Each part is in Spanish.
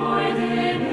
More than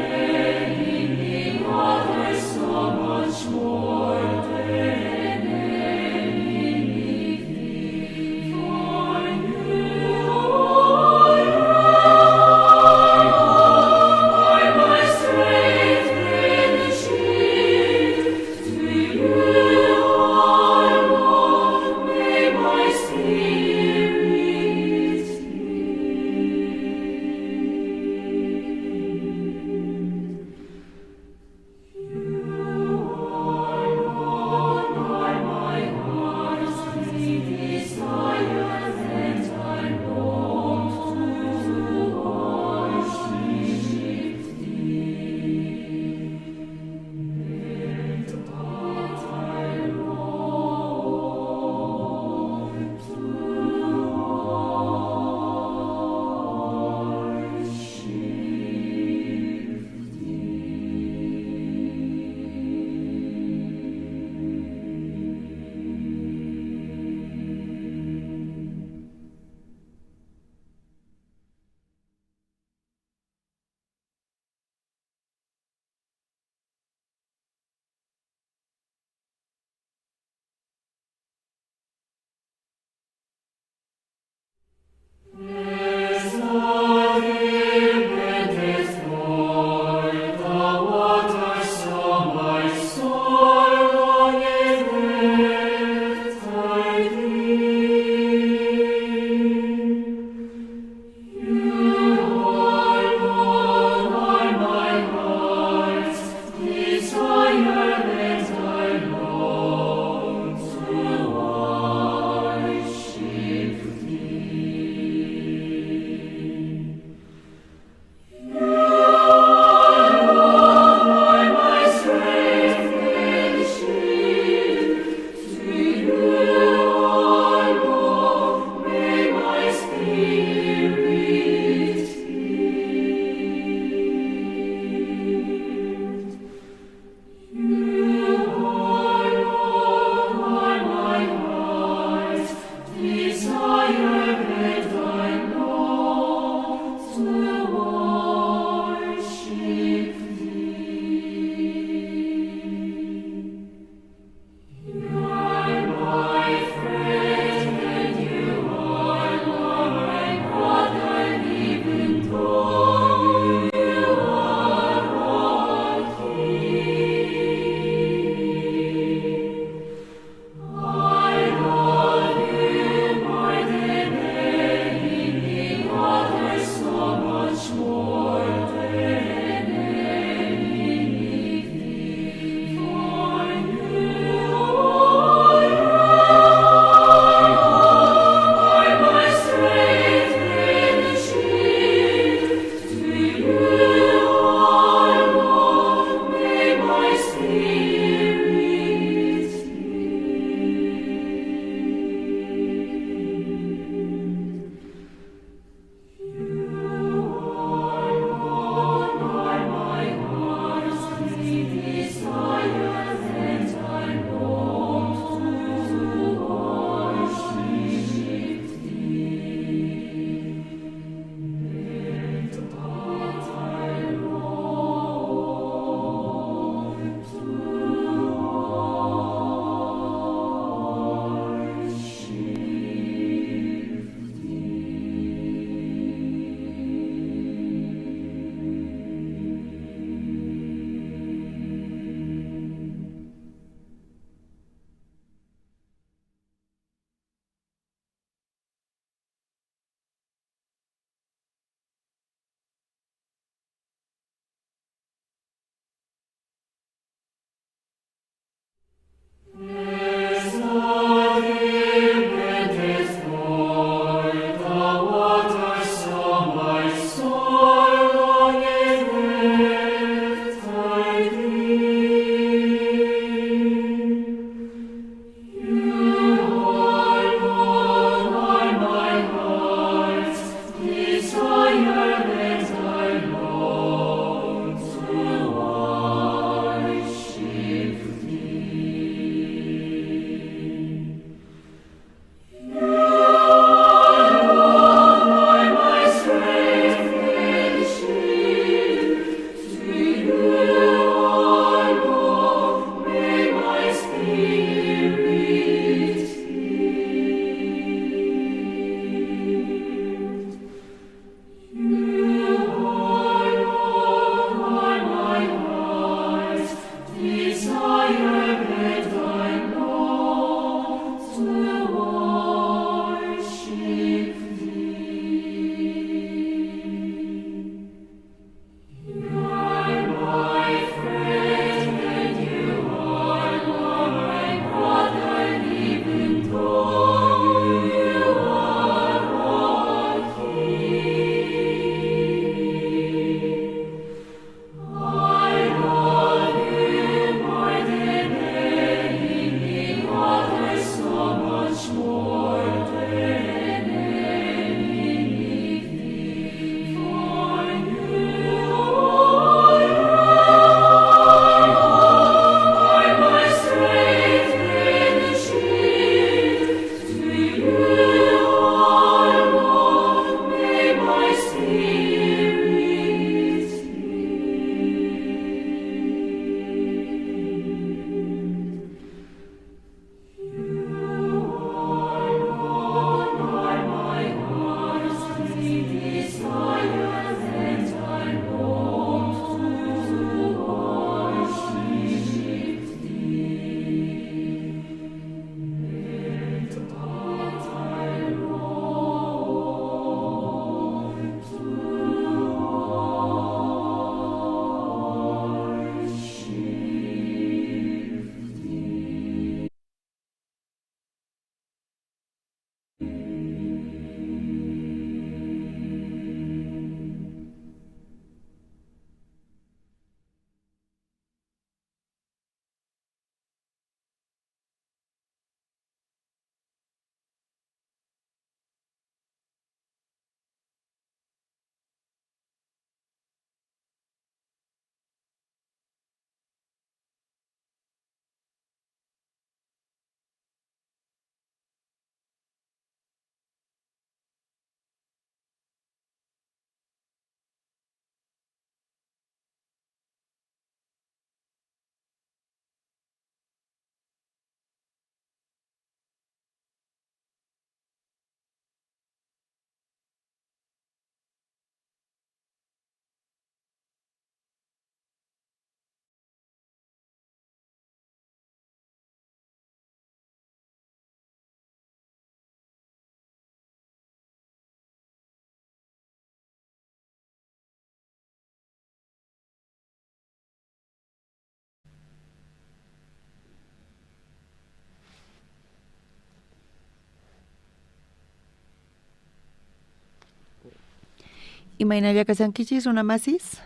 Imaynalla kasankichis una masis.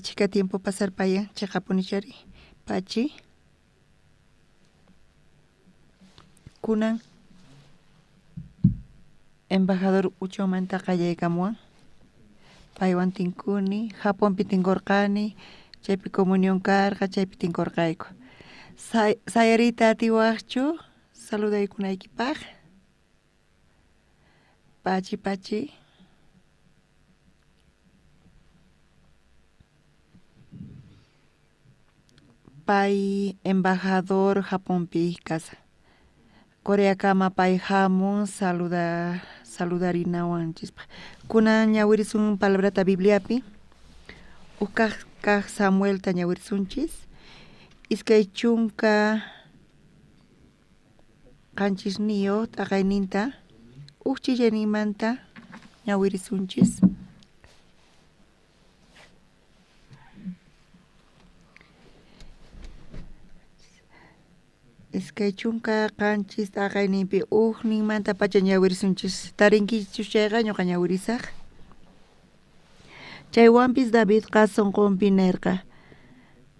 Chica tiempo pasar para allá, chaqapunichari. Pachi. Kunan. Embajador Uchomanta Kayaykamuan. Paywan tinkuni, Japón pitinkorqani, chaypi comunión karqa, chaypi tinkorqayku. Sayarita tiwaqchu, saludaykunaykipaq. Pachi. Pay embajador Japónpi casa. Corea kama pay hamun saludarinawan chispa. Kunan ñawirisun palabrata Bibliapi. Ukaq Samuel ta ñawirisunchis. Iskay chunka qanchis niyo taqayninta uchillanimanta ñawirisunchis. Iskay chunka qanchis taqayninpi ninmanta pacha ñawirisunchis. Tarinkichus chayqa ñuqa ñawirisaq. Chaywanpis David sonqonpi nerqa.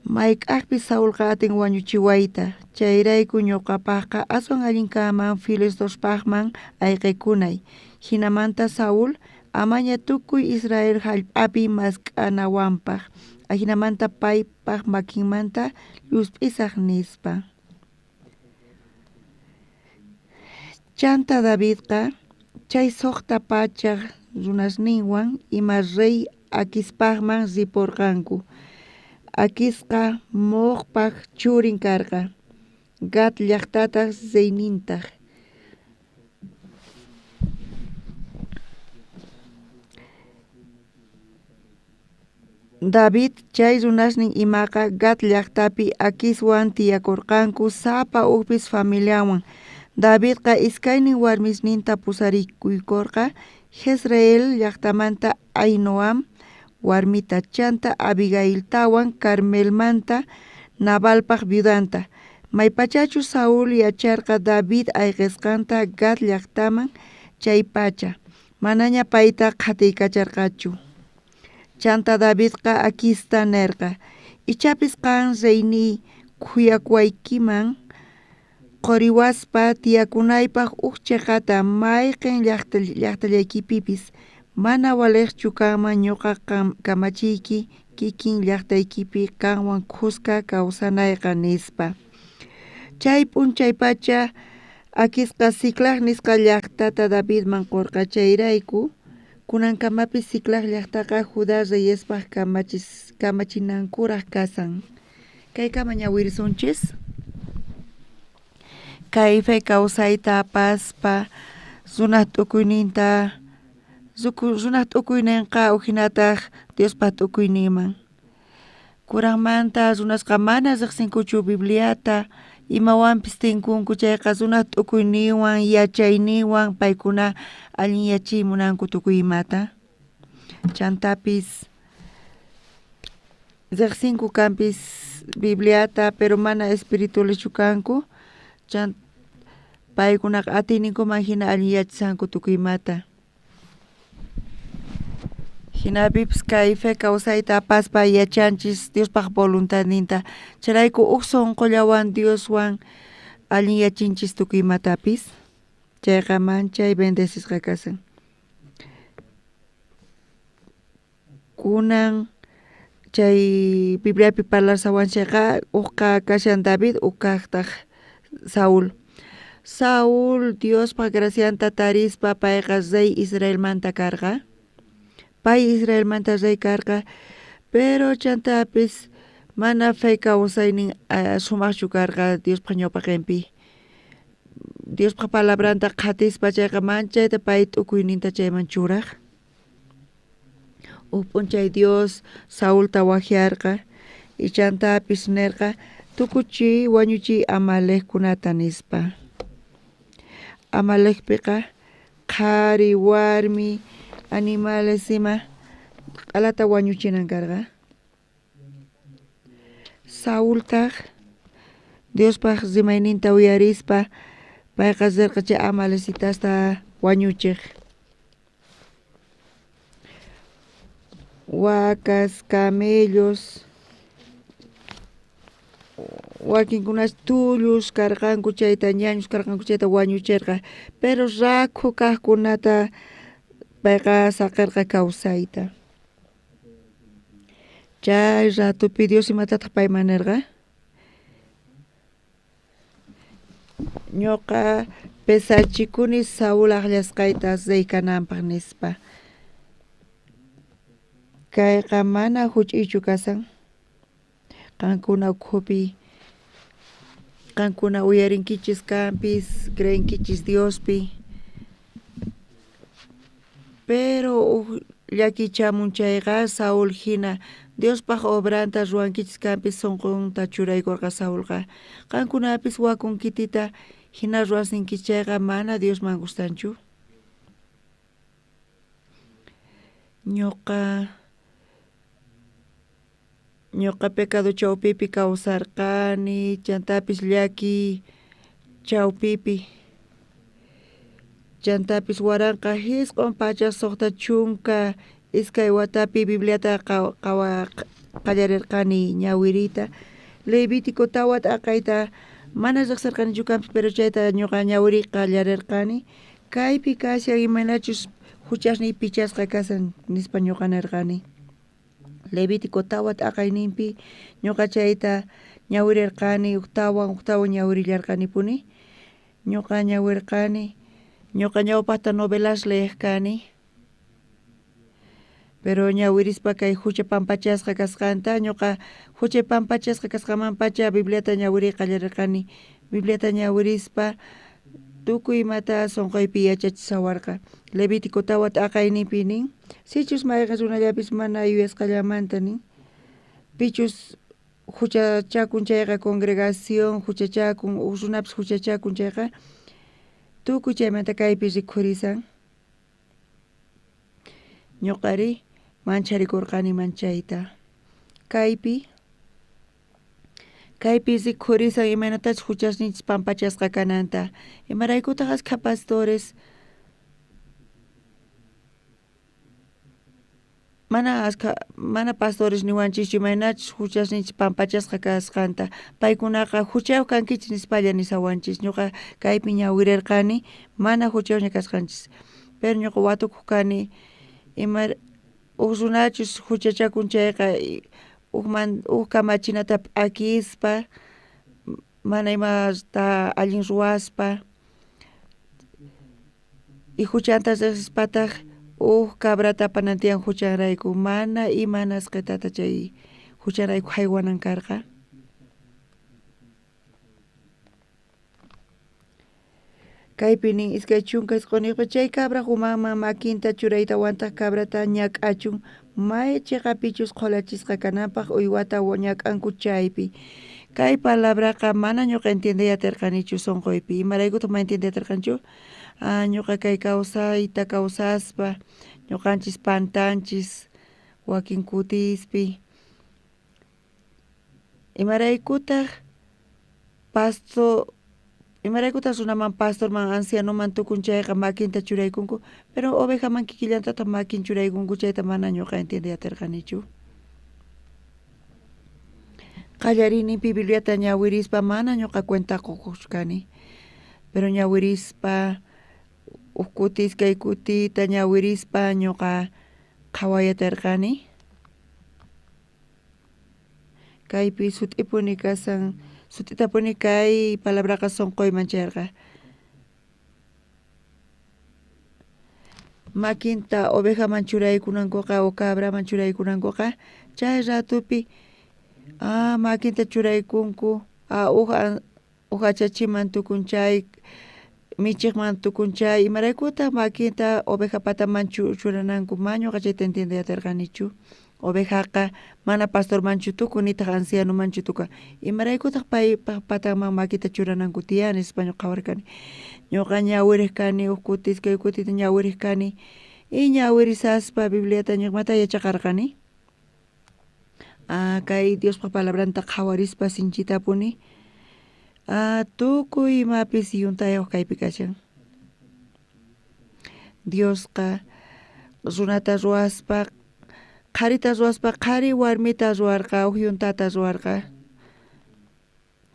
Mayk'aqpi Saulqa atin wañuchiwayta. Chayrayku ñuqapaqqa aswan allinkaman Filisteospaqman ayqikunay. Hinamanta Saul amaña tukuy Israel hallp'api mask'anawanpaq. Hinamanta paypaq makinmanta llusp'isaq nispa. Chanta Davidqa chay suqta pachaq runasninwan ima rey Akispaqman riporqanku. Akisqa Moqpaq churin karqa. Gat llaqtataq zeynintaq. David chay runasnin imaqa Gat llaqtapi Akiswan tiyakurqanku sapa upis familiawan. Davidqa iskaynin warmisninta pusarikuykurqa Jezreel llaqtamanta Ahinoam warmita chanta Abigailtawan Carmelmanta Nabalpaq viudanta. Maypachachu Saul yacharqa David ayqisqanta Gat llaqtaman chay pacha. Manaña payta qhatiykacharqachu. Chanta Davidqa Akista nerqa. Ichapis qan reyni khuyakwaykiman qoriwaspa tiyakunaypaq chaqata mayqin llaqtallaykipipis mana waliqchu kanman ñuqa kamachiyki kikin llaqtaykipi kanwan khusqa kawsanayqa nispa. Chay p'unchay pacha Akisqa Siclag nisqa llaqtata Davidman qurqachayrayku kunankamapis Siclag llaqtaqa Judá reyespaq kamachinankuraq kasan. Kaykama ñawirisunchis. Kayfay kawsayta paspa runaq t'ukuyninta runaq t'ukuyninqa uhinataq Diospa t'ukuyninman. Kuranmanta runasqa mana riqsinkuchu Bibliata imawanpis tinkunku chayqa runaq t'ukuyninwan yachayninwan paykuna allin yachaymunanku tukuy imata. Chantapis riqsinku kanpis Bibliata pero mana espiritualchu kanku. Paykunaqa atininkuman hina allin yachaysanku tukuy imata. Hinapipas kayfa kawsayta paspa yachanchis Diospaq voluntadninta. Charayku sunqullawan Dioswan allin yachinchis tukuy imatapis. Chayqa manchay bendecishqa kasan. Kunan chay Bibliapi parlasawanchayqa uqqa kashan David uqaqtaq Saul. Saul Diospa gracianta tarispa payqa rey Israelmanta karqa. Pay Israelmanta rey karqa pero chantapis mana fay kawsaynin sumaqchu karqa Diospa ñawpaqinpi. Diospa palabranta qhatispa chayqa manchayta pay t'ukuyninta chayman churaq. P'unchay Dios Saulta wajiarqa y chantapis nerqa tukuchiy wañuchiy Amalekkunata nispa. Amalekpiqa qhari warmi animales ima alata wañuchinan karqa. Saultaq Diospaq rimayninta uyarispa payqa rirqa chay Amalesitasta wañuchiq. Wacas, camellos, wakinkunash tullus karqanku chayta ñañus karqanku chayta wañuchirqa pero rakhu kaqkunata payqa saqirqa kawsayta. Chay ratupi Dios imatataq payman nirqa ñuqa pesachikuni Saúl aqllasqayta asiykananpaq nispa. Kayqa mana huch'iychu kasan qankuna ukhupi qankuna uyarinkichis kanpis creenkichis Diospi pero llakichamun chayqa Saúl hina Diospaq obranta ruwankichis kanpis sunqunta churaykurqa Saúlqa qankunapis wakunkitita hina ruwasinkichis chayqa mana Diosman gustanchu. Ñuqa pecado chawpipi kawsarqani chantapis llaki chawpipi chantapis waranqa hisq'un pacha suqta chunka iskay watapi Bibliata qallarirqani ñawirita Levítico tawa t'aqayta mana riqsirqanichu kanpis pero chayta ñuqa ñawiri qallarirqani kaypi kashan imanachus huchasniy pichasqa kasan nispa ñuqa nirqani. Levítico tawa t'aqayninpi ñuqa chayta ñawirirqani uktawan ñawirillarqanipuni ñuqa ñawirqani ñuqa ñawpaqta novelas leyiqkani pero ñawirispa kay hucha pampachasqa kasqanta ñuqa hucha pampachasqa kasqamanpacha Bibliata ñawiri qallarirqani Bibliata ñawirispa tukuy imata sunquypi yachachisawarqa Levítico tawa t'aqayninpi nin sichus mayqan runallapis mana yuyasqallamanta nin pichus huchachakun chayqa congregación huchachakun runapis huchachakun chayqa tukuy chaymanta kaypi rikhurisan ñuqari mancharikurqani manchayta kaypi rikhurisan imanatachus huchasninchis pampachasqa kananta imaraykutaq ashka pastores mana pastores niwanchischu imanachus huchasninchis pampachasqa kasqanta paykunaqa huchayuq kankichis nispalla nisawanchis ñuqa kaypi ñawirirqani mana huchayuqña kasqanchis pero ñuqa watukuq kani runachus huchachakun chayqa huk kamachinata p'akispa mana imata allin ruwaspa y huchanta riqsispataq cabrata apanan tiyan huchanrayku mana ima nasqitata chay huchanrayku haywanan karqa kaypi nin iskay chunka isquniqpa chay cabra umanman makinta churayta wantaq cabrata ñak'achun may chiqapichus qulachisqa kananpaq uywata ñak'anku chaypi kay palabraqa mana ñuqa entendiyatirqanichu sunquypi imaraykutaq mana entendiyatirqanichu ñuqa kay kawsayta kawsaspa ñuqanchis pantanchis wakin kutispi imaraykutaq runaman pastorman ancianoman tukun chayqa makinta churaykunku pero ovejaman kikillantataq makin churaykunku chayta mana ñuqa entendiyatirqanichu qallariyninpi Bibliata ñawirispa mana ñuqa cuentakukuchu kani pero ñawirispa huk kuti iskay kutita ñawirispa ñuqa qhawayatirqani kaypi sut'ipuni kasan sut'itapuni kay palabraqa sunquyman chayarqa makinta ovejaman churaykunankuqa o cabraman churaykunankuqa chay ratupi makinta churaykunku huk achachiman tukun chay michiqman tukun chay imaraykutaq makinta oveja pataman churananku ñuqa chayta entendiyatirqanichu ovejaqa mana pastormanchu tukun nitaq ancianomanchu tukun imaraykutaq paypaq patanman makita churananku tiyan nispa ñuqa qhawarkani ñuqa ñawiriq kani huk kuti iskay kutita ñawiriq kani y ñawirisaspa Bibliata ñuqmanta yachaqarqani kay Diospaq palabranta qhawarispa sinchitapuni tukuy imapis yuntayuq kaypi kashan Diosqa runata ruwaspa qharita ruwaspa qhari warmita ruwarqa uhyuntata ruwarqa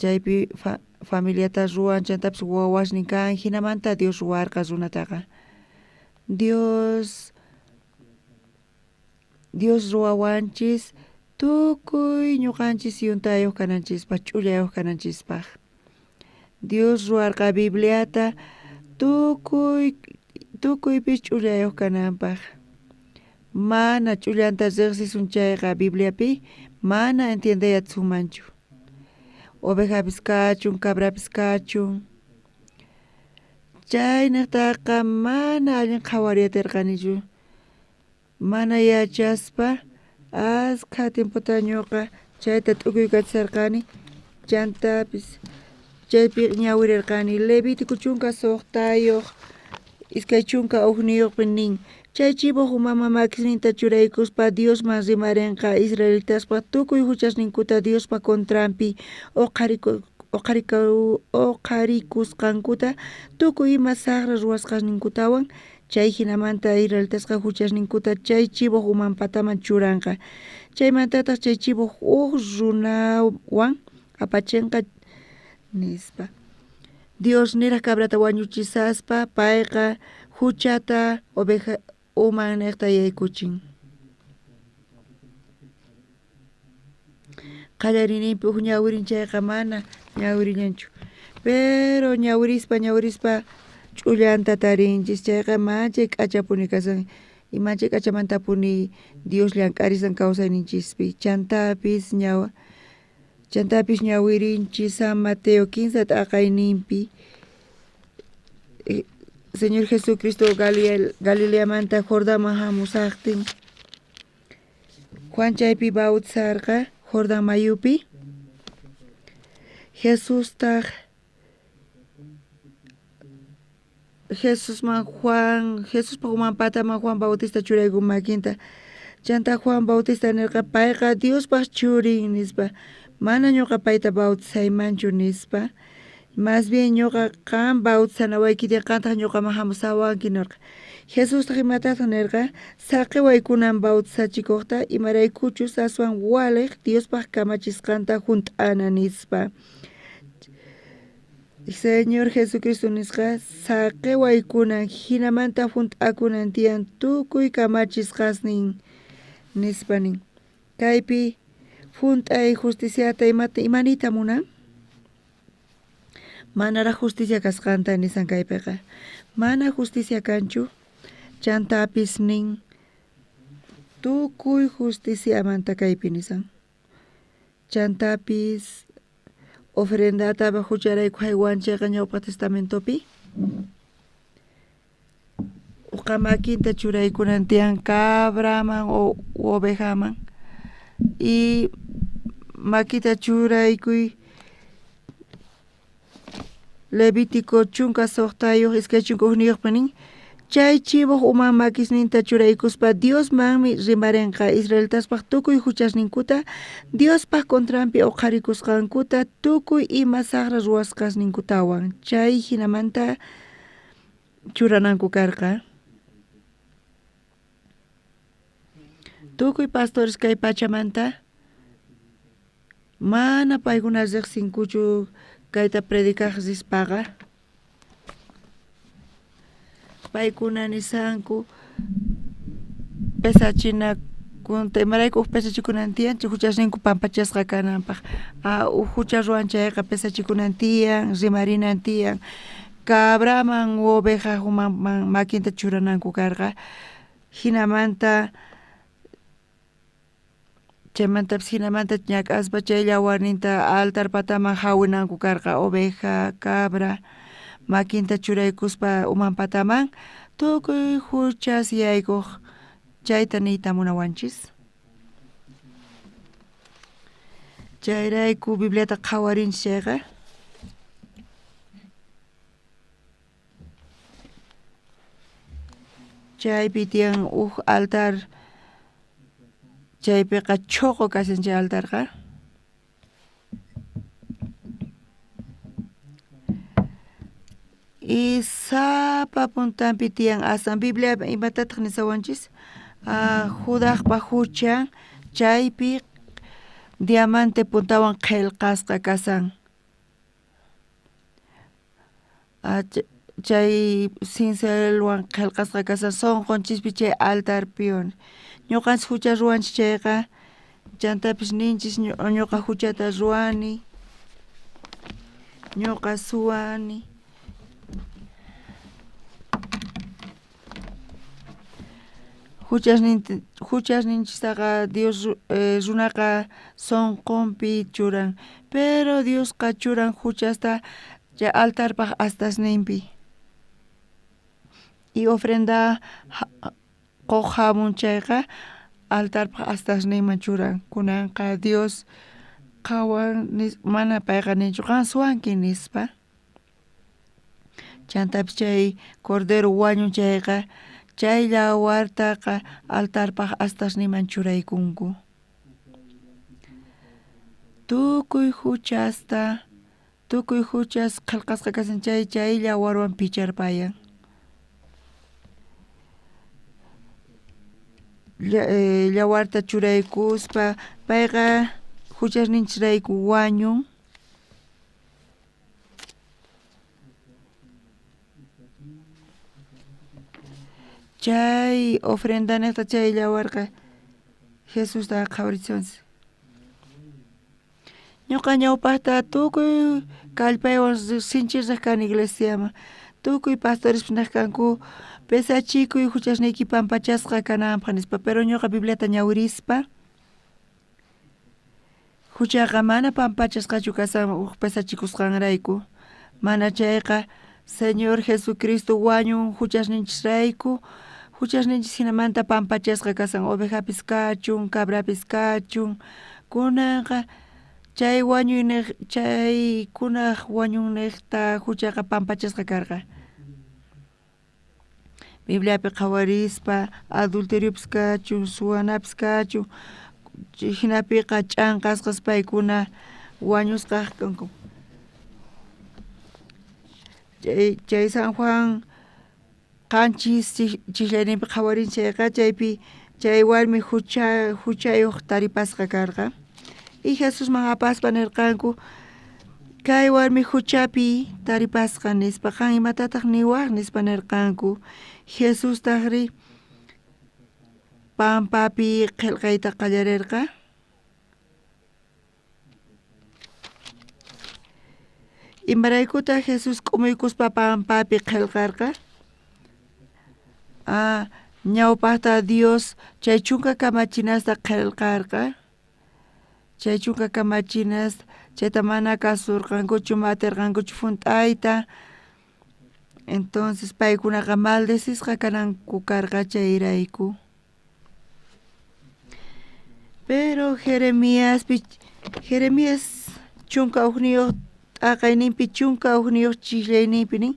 chaypi familiata ruwan chantapis wawashnin kan hinamanta Dios ruwarqa runataqa Dios ruwawanchis tukuy ñuqanchis yuntayuq kananchispaq ch'ullayuq kananchispaq Dios ruwarqa Bibliata tukuypis ch'ullayuq kananpaq mana ch'ullanta riqsisun chayqa Bibliapi mana entiendeyasunmanchu ovejapis kachun cabrapis kachun chaynaqtaqa mana allin qhawariyatirqanichu mana yachaspa asqa tiemputa ñuqa chayta t'ukuykachisarqani chantapis chaypi ñawirirqani Levítico chunka suqtayuq iskay chunka ugniyuqpi nin chay chibuq mama makisninta churaykuspa Diosman rimarinqa Israelitaspa tukuy huchasninkuta Diospa contranpi uqarikusqankuta tukuy ima saqra ruwasqanninkutawan chay hinamanta Israelitasqa huchasninkuta chay chibuq uman pataman churanqa chaymantataq chay chibuq runawan apachinqa nispa Dios niraq cabrata wañuchisaspa payqa huchata oveja uman niqta yaykuchin qallarininpi ñawirin chayqa mana ñawirillanchu pero ñawirispa ch'ullanta tarinchis chayqa manchay k'achapuni kasan imanchay k'achamantapuni Dios llank'arisan kawsayninchispi chantapis ñawirinchis San Mateo 15 t'aqayninpi Señor Jesucristo Galileamanta Jordanman hamusaqtin Juan chaypi bautizarqa Jordan mayupi Jesuspa uman pataman Juan Bautista churaykun makinta chanta Juan Bautista nirqa payqa Diospaq churin nispa mana ñuqa payta bautizaymanchu nispa más bien ñuqa qan bautizanawaykitaq qantaq ñuqaman hamusawanki nirqa Jesustaq imataq nirqa saqiwaykunan bautizachikuqta imaraykuchus aswan waliq Diospaq kamachisqanta hunt'ana nispa Señor Jesucristo nisqa saqiwaykunan hinamanta hunt'akunan tiyan tukuy kamachisqasnin nispanin kaypi hunt'ay justiciata imanita munan manaraq justicia kasqanta nisan kaypiqa mana justicia kanchu chantapis nin tukuy justiciamanta kaypi nisan chantapis ofrendata hucharayku haywanchayqa ñawpa testamentopi uqa makinta churaykunan tiyan cabraman o ovejaman y makita churaykuy Levítico chunka suqtayuq iskay chunka ugniyuqpi nin chay chibuq uman makisninta churaykuspa Diosmanmi rimarinqa Israelitaspaq tukuy huchasninkuta Diospaq contranpi uqarikusqankuta tukuy ima saqra ruwasqasninkutawan chay hinamanta churananku karqa tukuy pastores kay pachamanta mana paykuna riqsinkuchu kayta predicaq rispaqa paykuna nisanku pesachinakunta imarayku pesachikunan tiyan huchasninku pampachasqa kananpaq hucha ruwanchayqa pesachikunan tiyan rimarinan tiyan cabraman oveja umanman makinta churananku karqa hinamanta chaymantapas hinamanta ñak'aspa chay yawarninta altar pataman hawinanku karqa oveja, cabra, makinta churaykuspa uman pataman tukuy huchas yaykuq chayta niyta munawanchis. Chayrayku Bibliata qhawarinchis chayqa chaypi tiyan altar chaypiqa choqo kasin chay altarqa y sapa puntanpi tiyan asan Biblia imatataq nisawanchis Judaqpa huchan chaypi diamante puntawan qillqasqa kasan. Chay cincelwan qillqasqa kasan sunqunchikpi chay altarpiwan. Ñuqanchik hucha ruwanchik chayqa chantapis ninchis ñuqa huchata ruwani, ñuqa suwani. Huchasninchistaqa Dios runaqa sunqunpi churan, pero Diosqa churan huchasta chay altarpaq astasninpi. Y ofrenda quq hamun chayqa altarpaq astasninman churan. Kunanqa Dios qawan mana payqa ninchu qan suwanki nispa. Chantapis chay cordero wañun chayqa chay yawartaqa altarpaq astasninman churaykunku. Tukuy huchas qillqasqa kasan chay yawarwan picharpayan. Yawarta churaykuspa payqa huchasninchirayku wañun. Chay ofrenda niqta chay yawarqa Jesusta qhawrichiwanchik. Ñuqa ñawpaqta tukuy kallpaywan sinchiraq kani iglesiaman. Tukuy pastores naq kanku pesachikuy huchasniyki pampachasqa kananpaq nispa, pero ñuqa Bibliata ñawirispa huchaqa mana pampachasqachu kasan pesachikusqanrayku. Mana chayqa Señor Jesucristo wañun huchasninchisrayku, huchasninchis hinamanta pampachasqa kasan ovejapis kachun, cabrapis kachun. Kunanqa chay kunaq wañunniqta huchaqa pampachasqa karqa. Bibliapi qawarispa adulteriopis kachun, suwanapis kachun, hinapiqa ch'anqasqas paykuna wañusqaq kanku. Chay San Juan qanchis chiklayninpi qawarinchayqa chaypi chay warmi huchayuq taripasqa karqa. Y Jesusman apaspa nirqanku kay warmi huchapi taripasqa nispa qan imatataq niwaq nispa nirqanku. Jesustaqri pampapi qillqayta qallarirqa. Imaraykuta Jesus k'umuykuspa pampapi qillqarqa. Ñawpaqta Dios chay chunka kamachinasta qillqarqa. Chay chunka kamachinas chayta mana kasurqankuchu matirqankuchu funt'ayta. Entonces paykunaqa maldesisqa kananku karqa chayrayku. Pero Jeremías chunka uqniyuq t'aqayninpi chunka uqniyuq chiklayninpi nin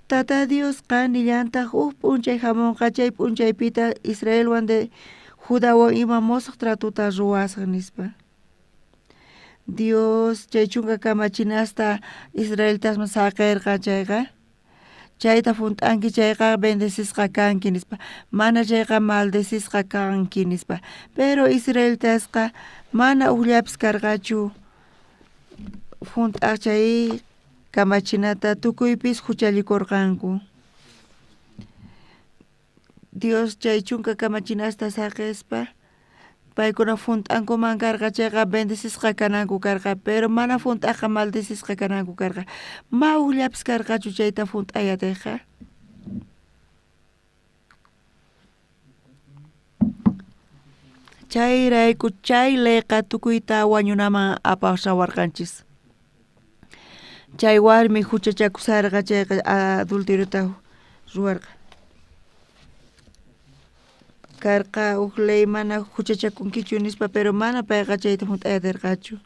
Tata Dios qanillantaq p'unchay hamunqa chay p'unchaypita Israelwan de Judawan ima musuq tratuta ruwasqa nispa. Dios chay chunka kamachinasta Israelitasman saqirqa chayqa chayta funt'anki chayqa bendecishqa kanki nispa, mana chayqa maldecishqa kanki nispa. Pero Israelitasqa mana uqllapis karqachu funt'aq chay kamachinata tukuypis huchallikurqanku. Dios chay chunka kamachinasta saqispa paykuna funt'ankuman karqa chayqa bendecishqa kananku karqa, pero mana funt'aqqa maldecishqa kananku karqa. Ma uqllapis karqachu chayta funt'ayatiqa. Chayrayku chay layqa tukuyta wañunaman apaq sawarqanchis. Chay warmi huchachakusarqa chayqa adulteriota ruwarqa. Karqa uq ley mana huchachakunkichu nispa, pero mana payqa chayta funt'ayatirqachu.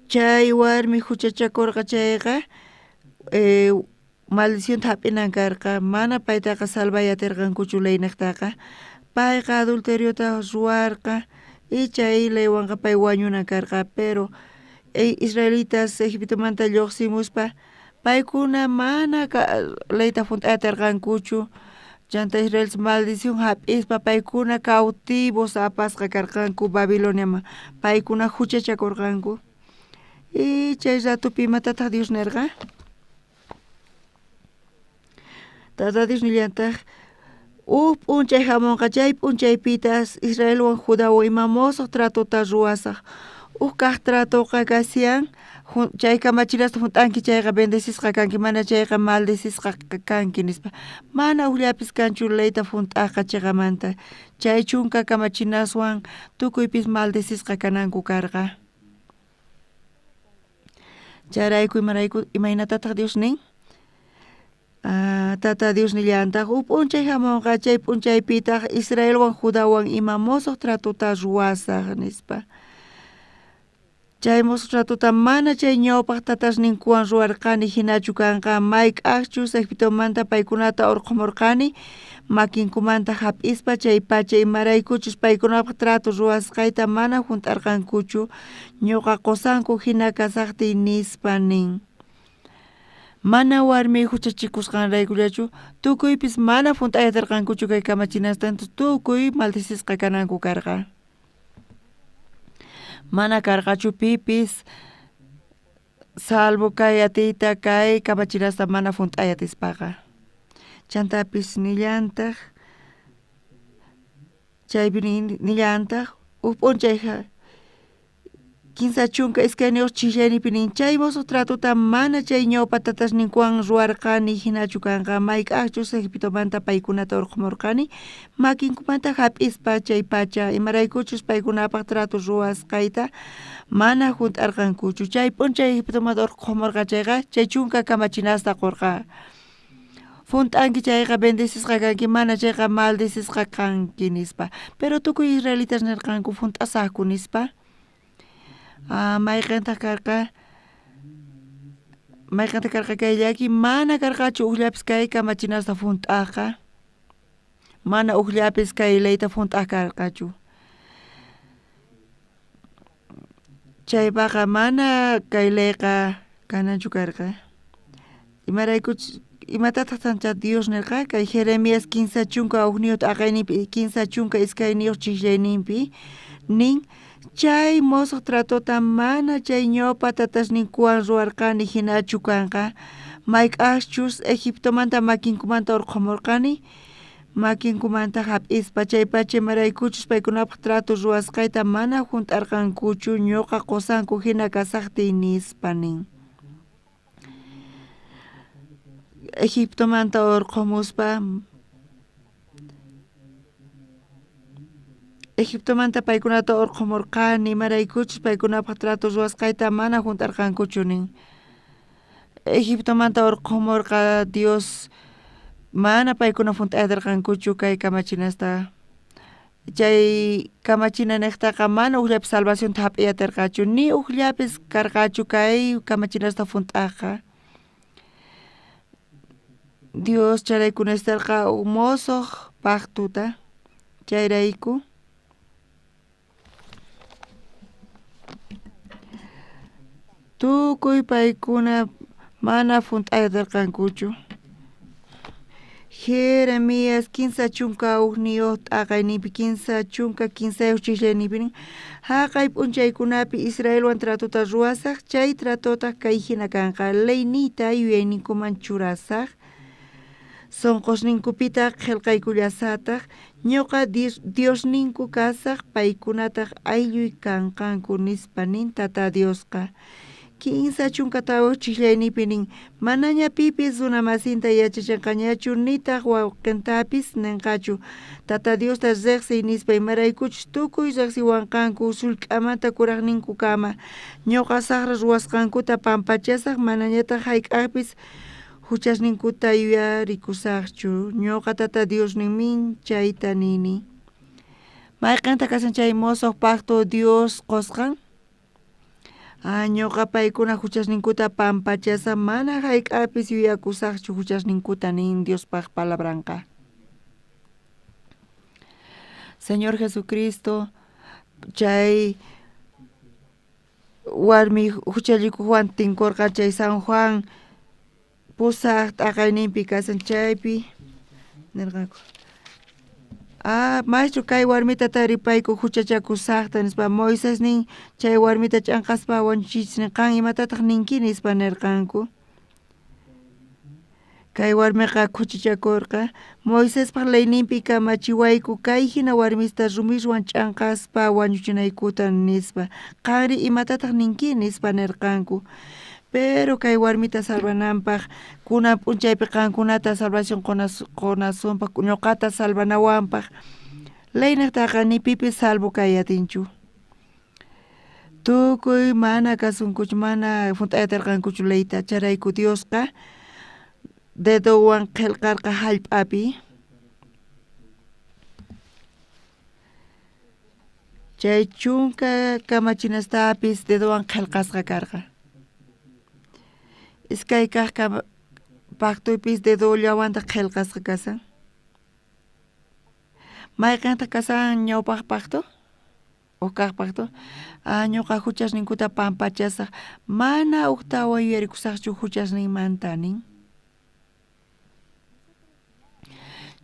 Chay warmi huchachakurqa chayqa maldicionta hap'inan karqa, mana paytaqa salvayatirqankuchu ley niqtaqa. Payqa adulteriota ruwarqa y chay leywanqa pay wañunan karqa, pero israelitas Egiptomanta lluqsimuspa paykuna mana leyta funtayatarqankuchu chanta Israel's maldición hap'ispa paykuna cautivos apasqa karqanku Babiloniama paykuna huchachakurqanku y chay ratupi imatataq Dios nirqa tata Dios nillantaq p'unchay hamunqa chay p'unchaypitas Israelwan Judawan ima mosoq tratuta ruwasaq kaq tratuqa kasiyan chay kamachirasta junt'anki chayqa bendecishqa kanki mana chayqa maldecishqa kanki nispa mana ukllapis kanchu leyta junt'aqqa chayqamanta chay chunka kamachinaswan tukuypis maldecishqa kananku karqa chayrayku imaynatataq Dios nin tata Dios nillantaq p'unchay hamunqa chay p'unchaypitaq Israelwan Judawan ima mosoq tratuta ruwasaq nispa chay mosoq tratuta mana chay ñawpaq tatashninkuwan ruwarqani hinachu kanqa may k'aqchu Egiptomanta paykunata urqumurqani makinkumanta hap'ispa chay pacha imaraykuchus paykunapaq tratu ruwasqayta mana junt'arqankuchu ñuqa qusanku hina kasaqtiy nispa nin mana warmi huchachikusqanraykullachu tukuypis mana funt'ayatarqankuchu kay kamachinasta tukuy maldecishqa kananku karqa mana karqachu pipis salvo kay atiyta kay kamachinasta mana funt'ayatispaqa chantapis nillantaq chaypi nillantaq p'unchay kinsa chunka iskayniyoq chillaynipi nin chay mosoq tratuta mana chay ñawpa tatashninkuwan ruwarqani hinachu kanqa may k'aqchus Egiptomanta paykunata urqumurqani makinkumanta hap'ispa chay pacha imaraykuchus paykunapaq tratu ruwasqayta mana junt'arqankuchu chay p'unchay Egiptomanta urqumurqa chayqa chay chunka kamachinasta qurqa funt'anki chayqa bendecishqa kanki mana chayqa maldecishqa kanki nispa pero tukuy israelitas nirqanku funt'asaqku nispa mayqanta karqa kayllaki mana karqachu ukllapis kay kamachinasta funt'aqqa mana ukllapis kay leyta funt'aq karqachu chaypaqa mana kay leyqa kananchu karqa imaraykuchus imatataq tancha Dios nirqa kay Jeremías 15 chunka ugniyuq t'aqayninpi 15 chunka iskayniyuq chillayninpi nin chay mosoq tratuta mana chay ñawpa tatashninkuwan ruwarqani hinachu kanqa may k'aqchus Egiptomanta makinkumanta urqumurqani makinkumanta hap'ispa chay pacha imaraykuchus paykunapaq tratu ruwasqayta mana junt'arqankuchu ñuqa qusanku hina kasaqtiy nispa nin Egiptomanta urqumuspa Egiptomanta paykunata urqumurqani imaraykuchus paykunapaq tratu ruwasqayta mana junt'arqankuchu nin Egiptomanta urqumurqa Dios mana paykuna funt'ayatarqankuchu kay kamachinasta chay kamachina niqtaqa mana ukllapis salvacionta hap'iyatarqachu ni ukllapis karqachu kay kamachinasta funt'aqqa Dios charaykuna estarqa mosoq paqtuta chayrayku tukuy paykuna mana funt'ayatarqankuchu Jeremías 15 chunka ugniyuq t'aqayninpi 15 chunka 15 chillayninpi haqay p'unchaykunapi Israelwan tratuta ruwasaq chay tratuta kay hina kanqa leynita yuyayninkuman churasaq sonqosninkupita qillqaykullasataq ñuqa Diosninku kasaq paykunataq aylluy kanqanku nispa nin tata Diosqa 15 chunka tawuq chillaynipi nin manaña pipis runa masinta yachachanqañachu nitaq wawqintapis ninqachu tata Diosta riqsiy nispa imaraykuchus tukuy riqsiwanqanku sullk'amanta kuraqninku kama ñuqa saqra ruwasqankuta pampachasaq manañataq hayk'aqpis huchasninkuta yuyarikusaqchu ñuqa tata Diosninmin chayta nini mayqanta kasan chay mosoq pacto Dios qosqan ñuqa paykuna huchasninkuta pampachasa mana hayk'apis yuyakusaqchu huchasninkuta nin Diospaq palabranqa Señor Jesucristo chay warmi huchallikuq Juan tinkurqa chay San Juan pusaq t'aqayninpi kasan chaypi nirqaku. Maestro kay warmita taripayku huchachakusaqta nispa Moisés nin chay warmita ch'anqaspa wañuchichisninqan imatataq ninki nispa nirqanku. Kay warmiqa kuchichakurqa Moisespaq layninpi kamachiwayku kay hina warmista rumiswan ch'anqaspa wañuchinaykuta nispa qanri imatataq ninki nispa nirqanku. Pero kay warmita salvananpaq kunan p'unchaypi qankunata salvación qonasunpaq ñuqata salvanawanpaq laynaqtaqa ni pipis salvo kay atinchu. Tukuy mana kasunkuchu mana funt'ayatarqankuchu layta charayku Diosqa dedowan qillqarqa hallp'api chay chunka kamachinastapis dedowan qillqasqa karqa. Iskay kaq paqtuypis dedollawanta qillqasqa kasan. Mayqanta kasan ñawpaq paqtu? O kaq paqtu? Ñuqa huchasninkuta pampachasaq mana uqtawan yuyarikusaqchu huchasninmanta nin.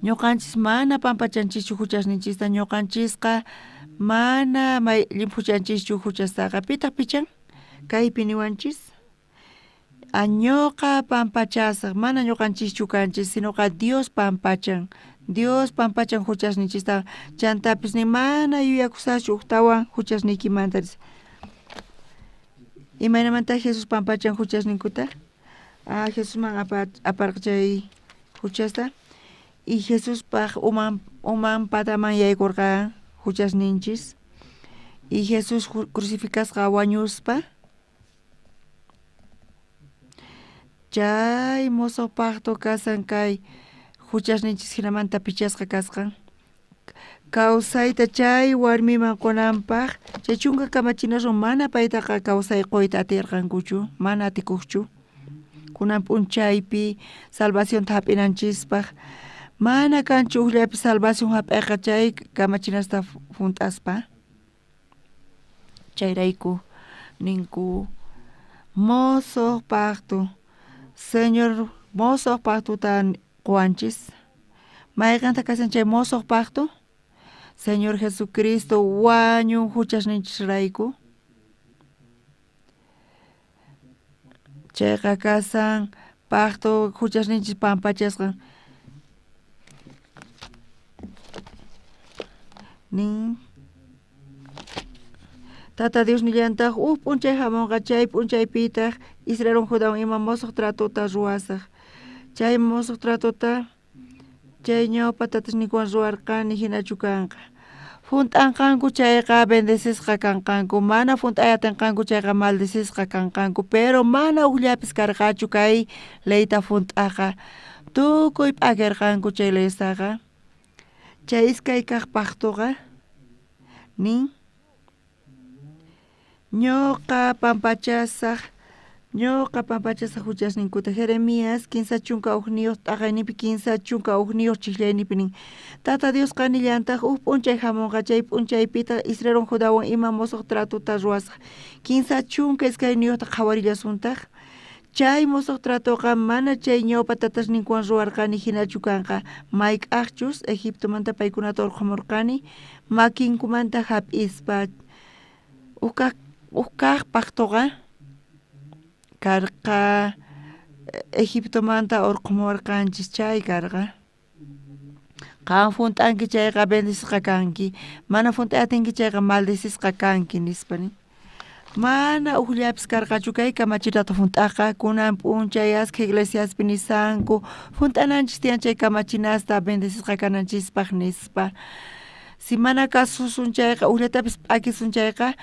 Ñuqanchis mana pampachanchischu huchasninchista ñuqanchisqa mana huchanchischu huchastaqa pitaq pichan kaypi niwanchis. Ñuqa pampachasaq mana ñuqanchischu kanchis sinoqa Dios pampachan. Dios pampachan huchasninchista chantapis ni mana yuyakusaqchu uqtawan huchasniykimanta. Imaynamanta Jesus pampachan huchasninkuta? Jesusman aparqa chay huchasta y Jesuspaq uman pataman yaykurqa huchasninchis y Jesus crucificasqa wañuspa chay musuqpaqtu kasan kay huchasninchis hinamanta pichasqa kasqan kawsayta chay warmiman qunanpaq chay chunka kamachinaswan mana paytaqa kawsay qoyta atirqankuchu mana atikuqchu kunan p'unchaypi salvacionta hap'inanchispaq mana kanchu uqllapi salvación hap'ayqa chay kamachinasta funt'aspa chayrayku ninku mosoq paqtu Señor mosoq paqtuta quwanchis mayqanta kasan chay mosoq paqtu Señor Jesucristo wañun huchasninchisrayku chayqa kasan paqtu huchasninchis pampachasqa nin Tata Dios nillantaj p'unchay hamunqa chay p'unchaypitaq Israel Judawan ima mosoq tratuta ruwasaq chay mosoq tratuta chay ñawpa tatasnikuwan ruwarqani hinachu kanqa funt'anqanku chayqa bendecesqa kanqanku mana funt'ayatinqanku chayqa maldecesqa kanqanku pero mana uqllapis karqachu kay leyta funt'aqa tukuy p'akirqanku chay leystaqa chay iskay kaq paqtuqa nin ñuqa pampachasaq huchasninkuta Jeremías 15 chunka uqniyuq t'aqaynipi 15 chunka uqniyuq chiqllaynipi nin Tata Dios qanillantaj p'unchay hamunqa chay p'unchaypita Israel Judawan ima mosoq tratuta ruwasaq 15 chunka iskayniyuqta qhawarillasuntaq chay mosoq tratuqa mana chay ñawpa tatasninkuwan ruwarqani hinachu kanqa mayk'aqchus Egiptomanta paykunata urqumurqani makinkumanta hap'ispa kaq paqtuqa karqa Egiptomanta urqumurqanchis chay karqa qan funt'anki chayqa bendecesqa kanki mana funt'ayatinki chayqa maldecesqa kanki nispani mana uqllapis karqachu kay kamachitata funt'aqa kunan p'unchay asqa iglesiaspi nisanku funt'ananchis tiyan chay kamachinasta bendecesqa kananchispaq nispa si mana kasusun chayqa uqllatapis p'akisun chayqa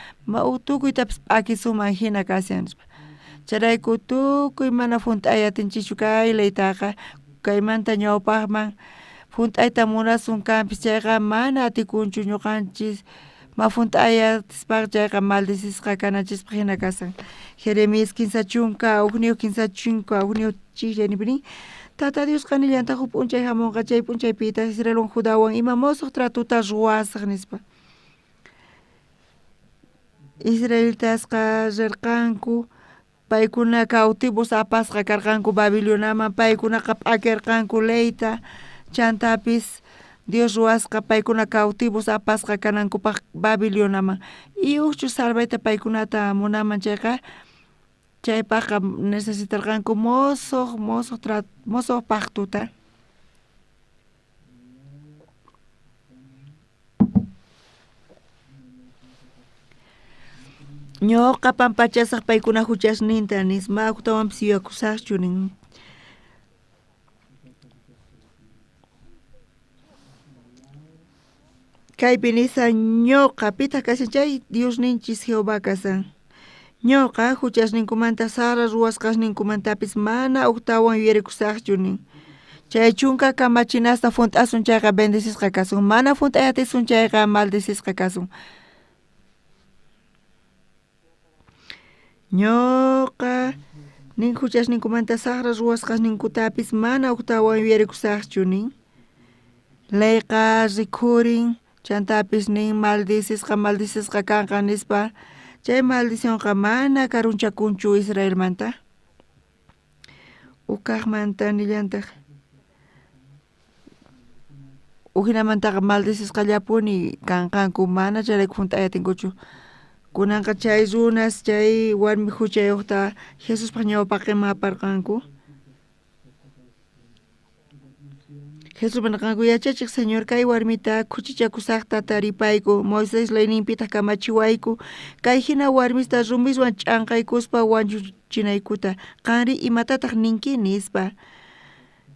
tukuytapis p'akisuman hina kasyan charayku tukuy mana funt'ayatinchichu kay leytaqa kaymanta ñawpaqman funt'ayta munasun kanpis chayqa mana atikunchu ñuqanchis ma funt'ayatispaq chayqa maldecesqa kananchispaq hina kasan Jeremías 15 chunka uqniyuq 15 chunka uqniyuq chiqllaynipi nin Tata Dios qanillantaj p'unchay hamunqa chay p'unchaypita Israel Judawan ima mosoq tratuta ruwasaq nispa Israelitasqa rirqanku paykuna cautivos apasqa karqanku Babilionaman, paykunaqa p'akirqanku leyta chantapis Dios ruwasqa paykuna cautivos apasqa kanankupaq Babilionaman y uchu salvayta paykunata munaman chayqa chaypaqa necesitarqanku mosoq paqtuta ñuqa pampachasaq paykuna huchasninta nisma utawanpis yuyakusaqchu nin kaypi nisa ñuqa pitaq kashan chay Dios ninchis Jehová kasan ñuqa huchasninkumanta sara ruwasqasninkumantapis mana uktawan yuyarikusaqchu nin chay chunka kamachinasta funt'asun chayqa bendecishqa kasun mana funt'ayatisun chayqa maldecishqa kasun ñuqa nin huchasninkumanta sara ruwasqasninkutapis mana uktawan yuyarikusaqchu nin layqa rikhurin chantapis nin maldecishqa kanqa nispa chay maldicionqa mana karunchakunchu Israelmanta ukaqmanta nillantaq ujinamantaqa maldecishqallapuni kanqanku mana chayrayku funt'ayatinkuchu kunanqa chay runas chay warmi huchayuqta Jesuspaq ñawpaqima aparqanku Jesús manaqanku yachachiq Señor kay warmita kuchichakusaqta taripayku Moisés leyninpita kamachiwayku kay hina warmista rumiswan ch'anqaykuspa wanchuchinaykuta qanri imatataq ninki nispa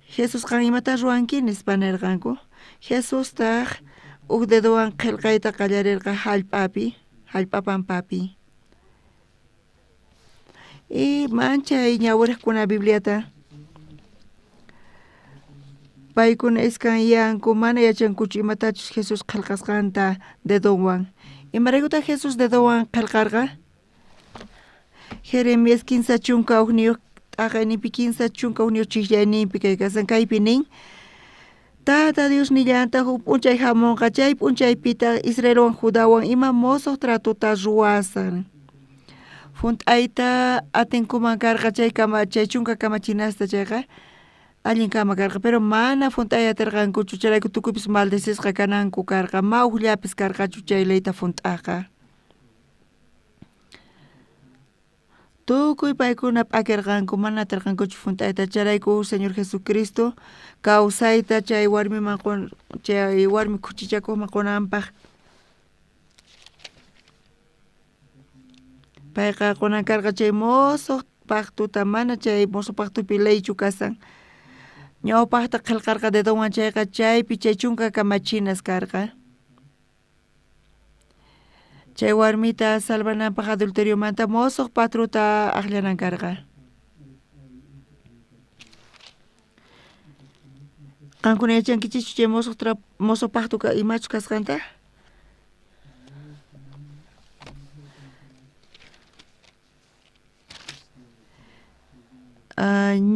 Jesús qan imata ruwanki nispa nirqanku Jesustaq uk dedowan qillqayta qallarirqa hallp'a pampapi y manchay ñawiriqkuna Bibliata paykuna iskan yanku mana yachankuchu imatachus Jesús qillqasqanta dedowan imaraykutaq Jesús dedowan qillqarqa Jeremías 15 chunka ugniyuq t'aqayninpi 15 chunka ugniyuq chiqllayninpi kaykasan kaypi nin Tata Dios nillanta huk p'unchay hamunqa chay p'unchaypita Israelwan Judawan ima mosoq tratuta ruwasan funt'ayta atinkuman karqa chay chunka kamachinasta chayqa allin kama karqa pero mana funt'ayatirqankuchu chayrayku tukuypis maldecishqa kananku karqa mawllapis karqachu chay leyta funt'aqa tukuy paykuna p'akirqanku mana atirqankuchu funt'ayta chayrayku Señor Jesucristo kawsayta chay warmi kuchichakuqman qunanpaq payqa qunan karqa chay mosoq paqtuta mana chay mosoq paqtupi leychu kasan ñawpaqta qillqarqa dedowan chayqa chaypi chay chunka kamachinas karqa chay warmita salvananpaq adulteriomanta mosoq patruta aqllanan karqa qankuna yachankichikchu chay mosoq paqtuqa imachu kasqanta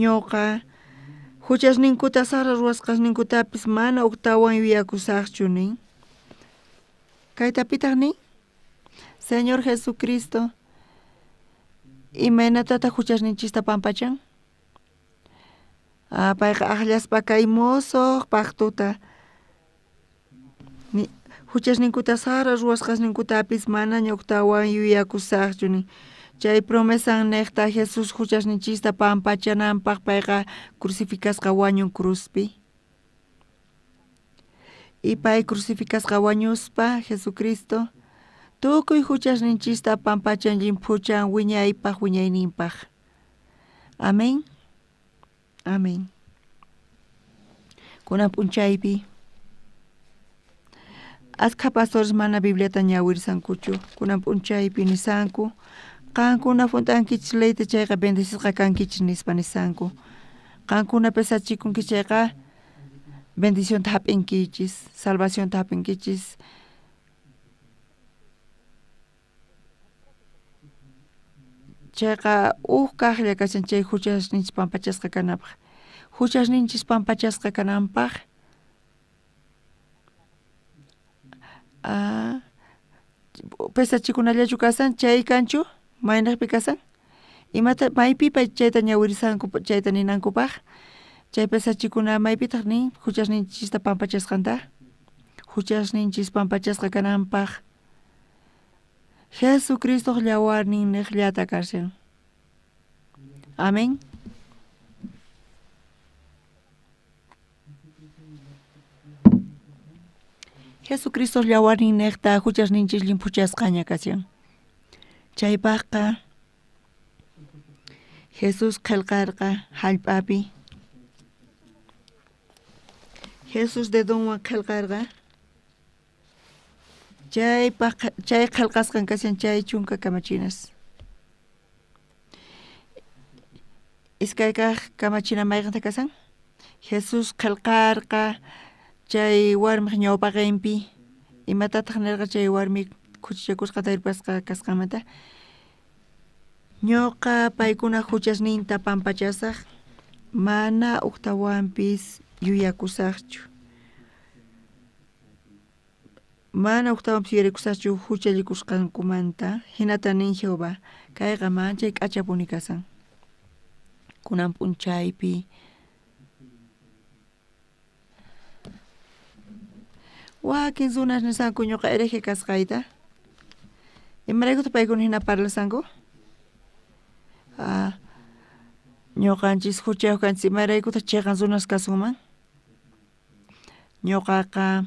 ñuqa huchasninkuta sara ruwasqasninkutapis mana uktawan yuyakusaqchu nin kayta pitaq nin Señor Jesucristo imaynatataq huchasninchista pampachan payqa aqllaspa kay mosoq paqtuta huchasninkuta sara ruwasqasninkutapis mana uktawan yuyakusaqchu nin chay promesan niqta Jesús huchasninchista pampachananpaq payqa crucificasqa wañun cruzpi y pay crucificasqa wañuspa Jesucristo tukuy huchasninchista pampachan llimpuchan wiñayninpaq amén amén kunan p'unchaypi ashka pastores mana Bibliata ñawirsankuchu kunan p'unchaypi nisanku qankuna funt'ankichis leyta chayqa bendecishqa kankichis nispa nisanku qankuna pesachikunki chayqa bendicionta hap'inkichis salvacionta hap'inkichis chayqa kaqlla kashan chay huchasninchis pampachasqa kanapaq huchasninchis pampachasqa kananpaq pesachikunallachu kasan chay kanchu maynaqpi kasan Imata maypipa chayta ñawirisanku chayta ninankupaq. Chaypa sachikuna maypitaq nin huchasninchista pampachasqanta. Huchasninchis pampachasqa kananpaq. Jesucristo llawarnin niqllata karsan. Amén. Jesucristo llawarnin niqta huchasninchis limpuchasqaña kasyan. Chaypaqqa Jesús qillqarqa hallp'api. Jesús dedonwan qillqarqa chay qillqasqan kasyan chay chunka kamachinas. Iskay kaq kamachina mayqanta kasan? Jesús qillqarqa chay warmiq ñawpaqinpi imatataq nirqa chay warmi kuchichakusqata irpasqa kasqamanta. Ñuqa paykuna huchasninta pampachasaq mana uqtawanpis yuyakusaqchu. Mana uqtawanpis yuyarikusaqchu huchallikusqankumanta hinata nin Jehová kayqa manchay k'achapuni kasan. Kunan p'unchaypi wakin runas nisanku ñuqa hereje kasqayta. Imaraykutaq paykuna hina parlasanku? Ñuqanchis huchayuqkanchis imaraykutaq chayqan runas kasunman. Ñuqaqa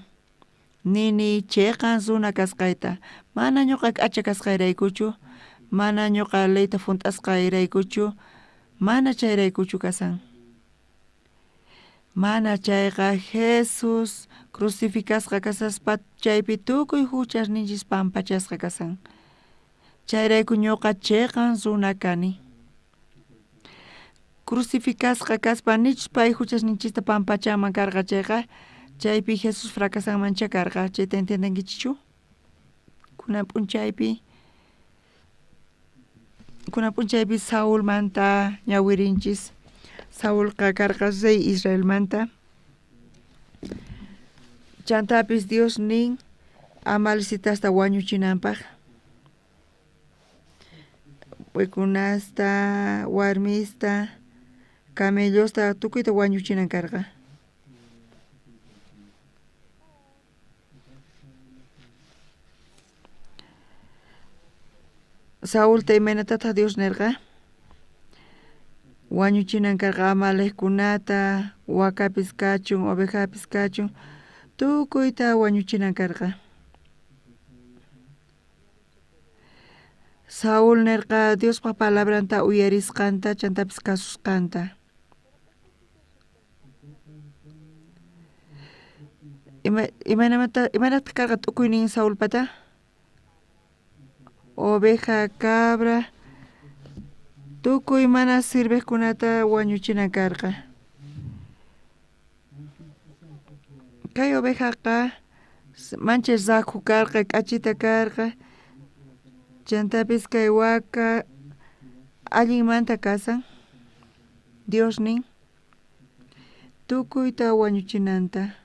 nini chayqan runa kasqayta mana ñuqa k'acha kasqayraykuchu, mana ñuqa leyta funt'asqayraykuchu, mana chayraykuchu kasan. Mana chayqa Jesus crucificasqa kasaspa chaypi tukuy huchasninchis pampachasqa kasan. Chayrayku ñuqa chayqan runa kani. Crucificasqa kaspa nichus pay huchasninchista pampachaman karqa chayqa chaypi Jesus fracasanmancha karqa chayta entendankichichu? Kunan p'unchaypi Saulmanta ñawirinchis. Saulqa karqa rey Israelmanta. Chantapis Dios nin Amalcitasta wañuchinanpaq. Paykunasta, warmista, camellosta tukuyta wañuchinan karqa. Saulta imaynatataq Dios nirqa wañuchinan karqa Amalekkunata, wakapis kachun, ovejapis kachun, tukuyta wañuchinan karqa. Saul nirqa Diospa palabranta uyarisqanta chantapis kasusqanta. Imanata karqa tukuynin Saulpata? Oveja, cabra, tukuy mana sirveqkunata wañuchinan karqa. Kay ovejaqa manchay raku karqa, k'achita karqa, chantapis kay waka allinmanta kasan. Dios nin tukuyta wañuchinanta.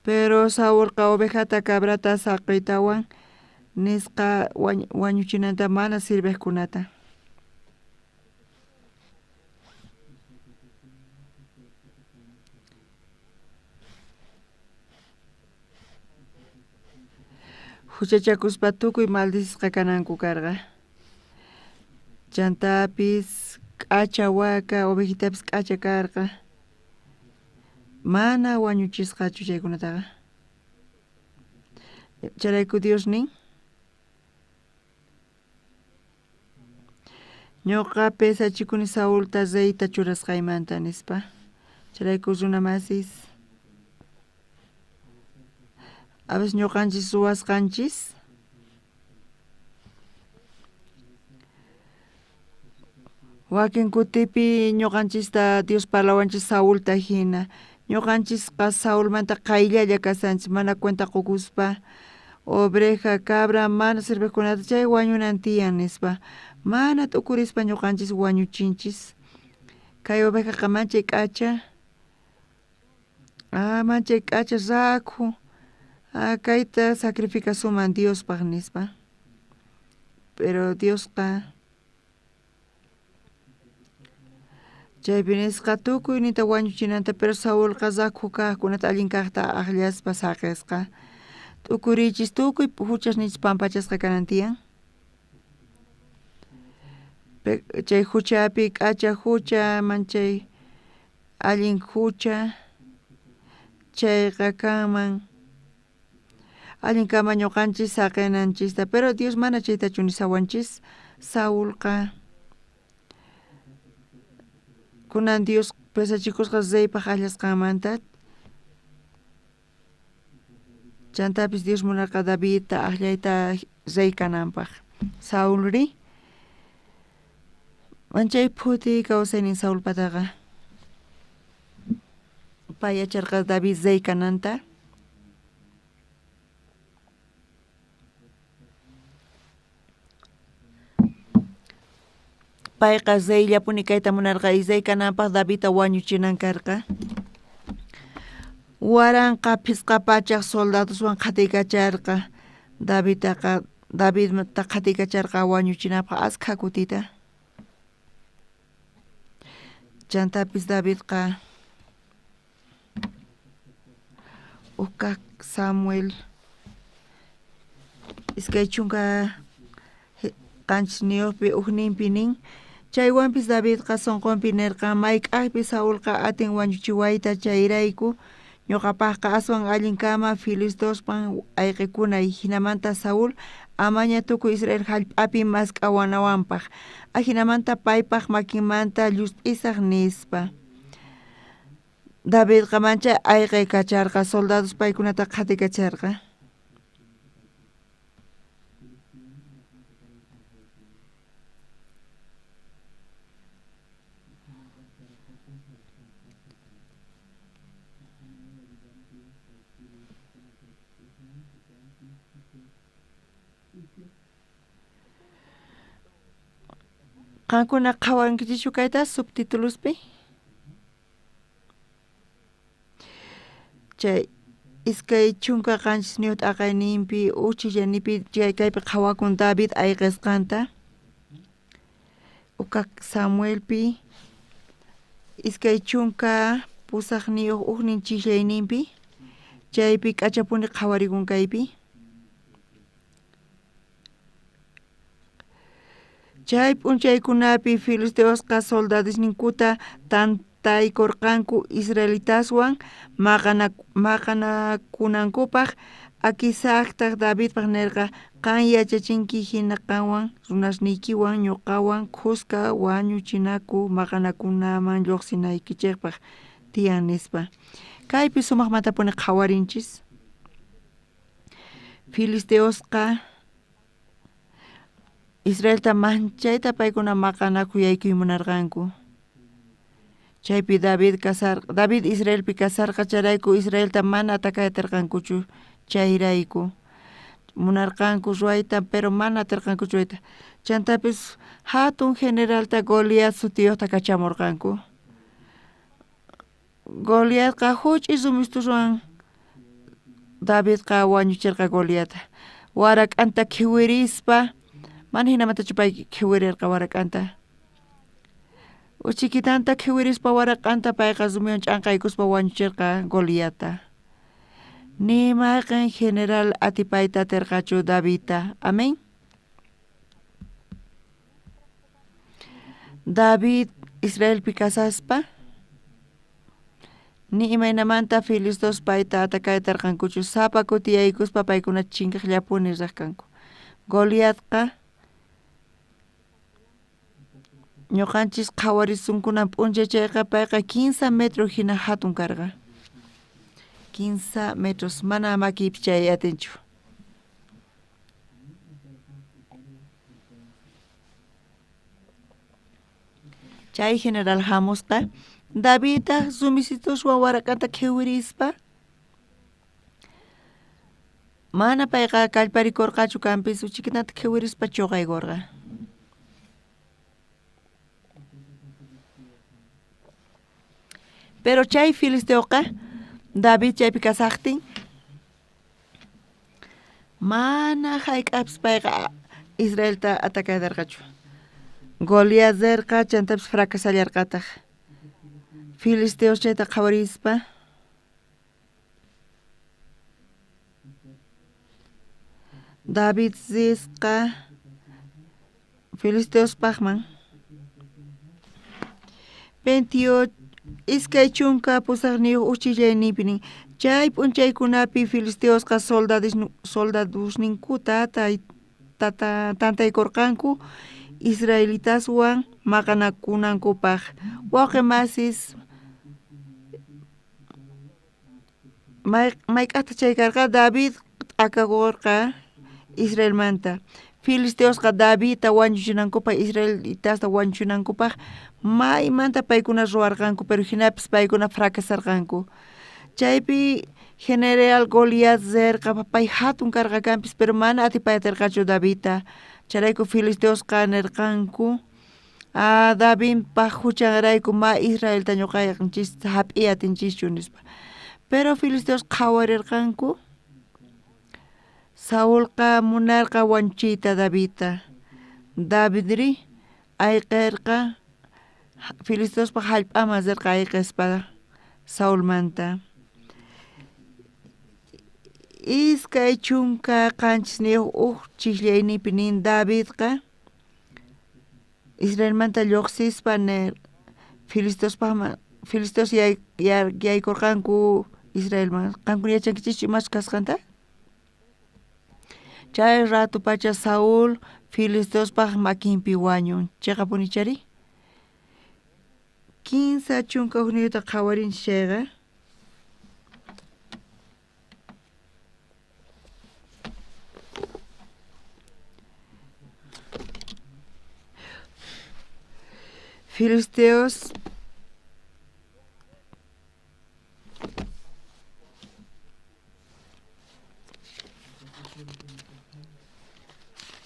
Pero Saulqa ovejata cabrata saqaytawan nisqa wañuchinanta mana sirveqkunata. Huchachakuspa tukuy maldisqa kananku karqa. Chantapis k'acha waka, ovejitapis k'acha karqa. Mana wañuchisqachu chaykunataqa. Charayku Dios nin ñuqa pesachikuni Saulta reyta churasqaymanta nispa. Charayku runa masis a veces ñuqanchis ruwasqanchis wakin kutipi ñuqanchista Dios parlawanchis Saulta hina. Ñuqanchisqa Saulmanta qayllalla kasanchis mana cuenta qukuspa obreja, cabra, mana sirveqkunata chay wañunan tiyan nispa. Mana tukurispa ñuqanchis wañuchinchis. Kay ovejaqa manchay k'acha. Manchay k'acha raku. Kayta sacrificasuman Dios pagnispa. Pero Dios ka chaypinisqa tukuy nita wañuchinanta pero Saúl qazaku kaqkunata allin kaqta aqllaspa saqisqa. Tukurichis tukuy huchasnichis pampachasqa kanan tiyan. Chay huchapi k'acha hucha manchay allin hucha chayqa kanman allin kama ñuqanchis saqinanchista pero Dios mana chaytachu nisawanchis Saúlqa kunan Dios pesachikusqa zaypaq allasqanmanta chantapis Dios munarqa Davidta aqllayta reykananpaq Saúlri manchay phuti kawsaynin Saúl pataqa pay yacharqa David reykananta payqa reyllapuni kayta munarqa reykananpaq Davidta wañuchinan karqa waranqa phisqapachaq soldadoswan qhatiykacharqa Davidta qhatiykacharqa wañuchinapaq askha kutita chantapis Davidqa ukkaq Samuel iskay chunka qanchis niyuqpi uqninpi nin chaywanpis Davidqa sunqunpi nirqa mayk'aqpi Saúlqa atin wañuchiwayta chayrayku ñuqapaqqa aswan allin kama Filistospan ayqikunay hinamanta Saúl amaña tukuy Israel hallp'api mask'awanawanpaq hinamanta paypaq makinmanta llusp'isaq nispa Davidqa mancha ayqaykacharqa soldados paykunata qhatiykacharqa qankuna qhawankichishu kayta subtituluspi chay iskay chunka qanchis niyuq t'aqayninpi uchillanipi kaypi qhawakun David ayqisqanta ukkaq Samuelpi iskay chunka pusaq niyuq uqnin chillayninpi chaypi k'achapuni qhawarikun kaypi chay p'unchaykunapi Filisteosqa soldadisninkuta tantaykurqanku Israelitaswan maqanakunankupaq akisaqtaq Davidpaq nirqa qan yachachinki hina qanwan runasniykiwan ñuqawan qusqa wañuchinaku maqanakunaman lluqsinaykichikpaq tiyan nispa kaypi sumaqmatapuni qhawarinchis Filisteosqa Israelta manchayta paykuna maqanakuyaykuy munarqanku chaypi David Israelpi kasarqa charayku Israelta mana atakaytarqankuchu chayrayku munarqanku ruayta pero mana atirqankuchu ruayta chantapis hatun generalta Goliat sutiyuqta kachamurqanku Goliatqa huch'is rumistuswan Davidqa wañuchirqa Goliata warak'anta khiwirispa mana hinamatachu pay khiwirirqa warak'anta uchikitanta khiwirispa warak'anta payqa rumiwan ch'anqaykuspa wañuchirqa Goliata nimaqan general atipayta atirqachu Davidta amén David Israelpi kasaspa ni imaynamanta Filistos payta atakaytarqankuchu sapa kutiyaykuspa paykuna chinkaqllapuni riqkanku Goliatqa ñuqanchis qhawarisunkunan p'uncha chayqa payqa 15 metros hina hatun karqa 15 metros mana makiypi chay atinchu chay general hamusqa Davidta sumisitoswan warak'anta khiwirispa mana payqa kallparikurqachu kanpis uchikitanta khiwirispa chuqaykurqa pero chay Filisteuqa David chaypi kasaqtin mana hayk'apis payqa Israelta atacadarqachu. Goliathqa chantapas fracasallarqataq. Filisteos chayta qhawarispa David zisqa Filisteos paqman 28 iskay chunka pusaqniyuq uchillaynipi chay p'unchaykunapi Filisteosqa soldadosninkuta tantaykurqanku Israelitaswan maqanakunankupaq waqi masis mayk'aqta chay karqa David t'akakurqa Israelmanta Filisteosqa Davidta wañuchinankupaq Israelitasta wañuchinankupaq maymanta paykuna ruwarqanku pero hinapis paykuna fracasarqanku chaypi general Goliath zerqa pay hatun karqa kanpis pero mana atipayatirqachu Davidta charayku Filisteosqa nirqanku Davidpaq huchanrayku ma Israelta ñuqayqanchis hap'iy atinchishchu nispa pero Filisteos qhawarirqanku Saulqa munarqa wañuchiyta Davidta Davidri ayqirqa Filisteospaq hallp'aman zirqa ayqispa Saulmanta iskay chunka qanchis niyuq chiklaynipi nin Davidqa Israelmanta lluqsispa Filisteos yaykurqanku Israelman qankuna yachankichischu imachu kasqanta chay rato pacha Saúl Filisteospaq makinpi wañun chayqa punichari 15 chunka huniyuta qhawarinchik chayqa Filisteos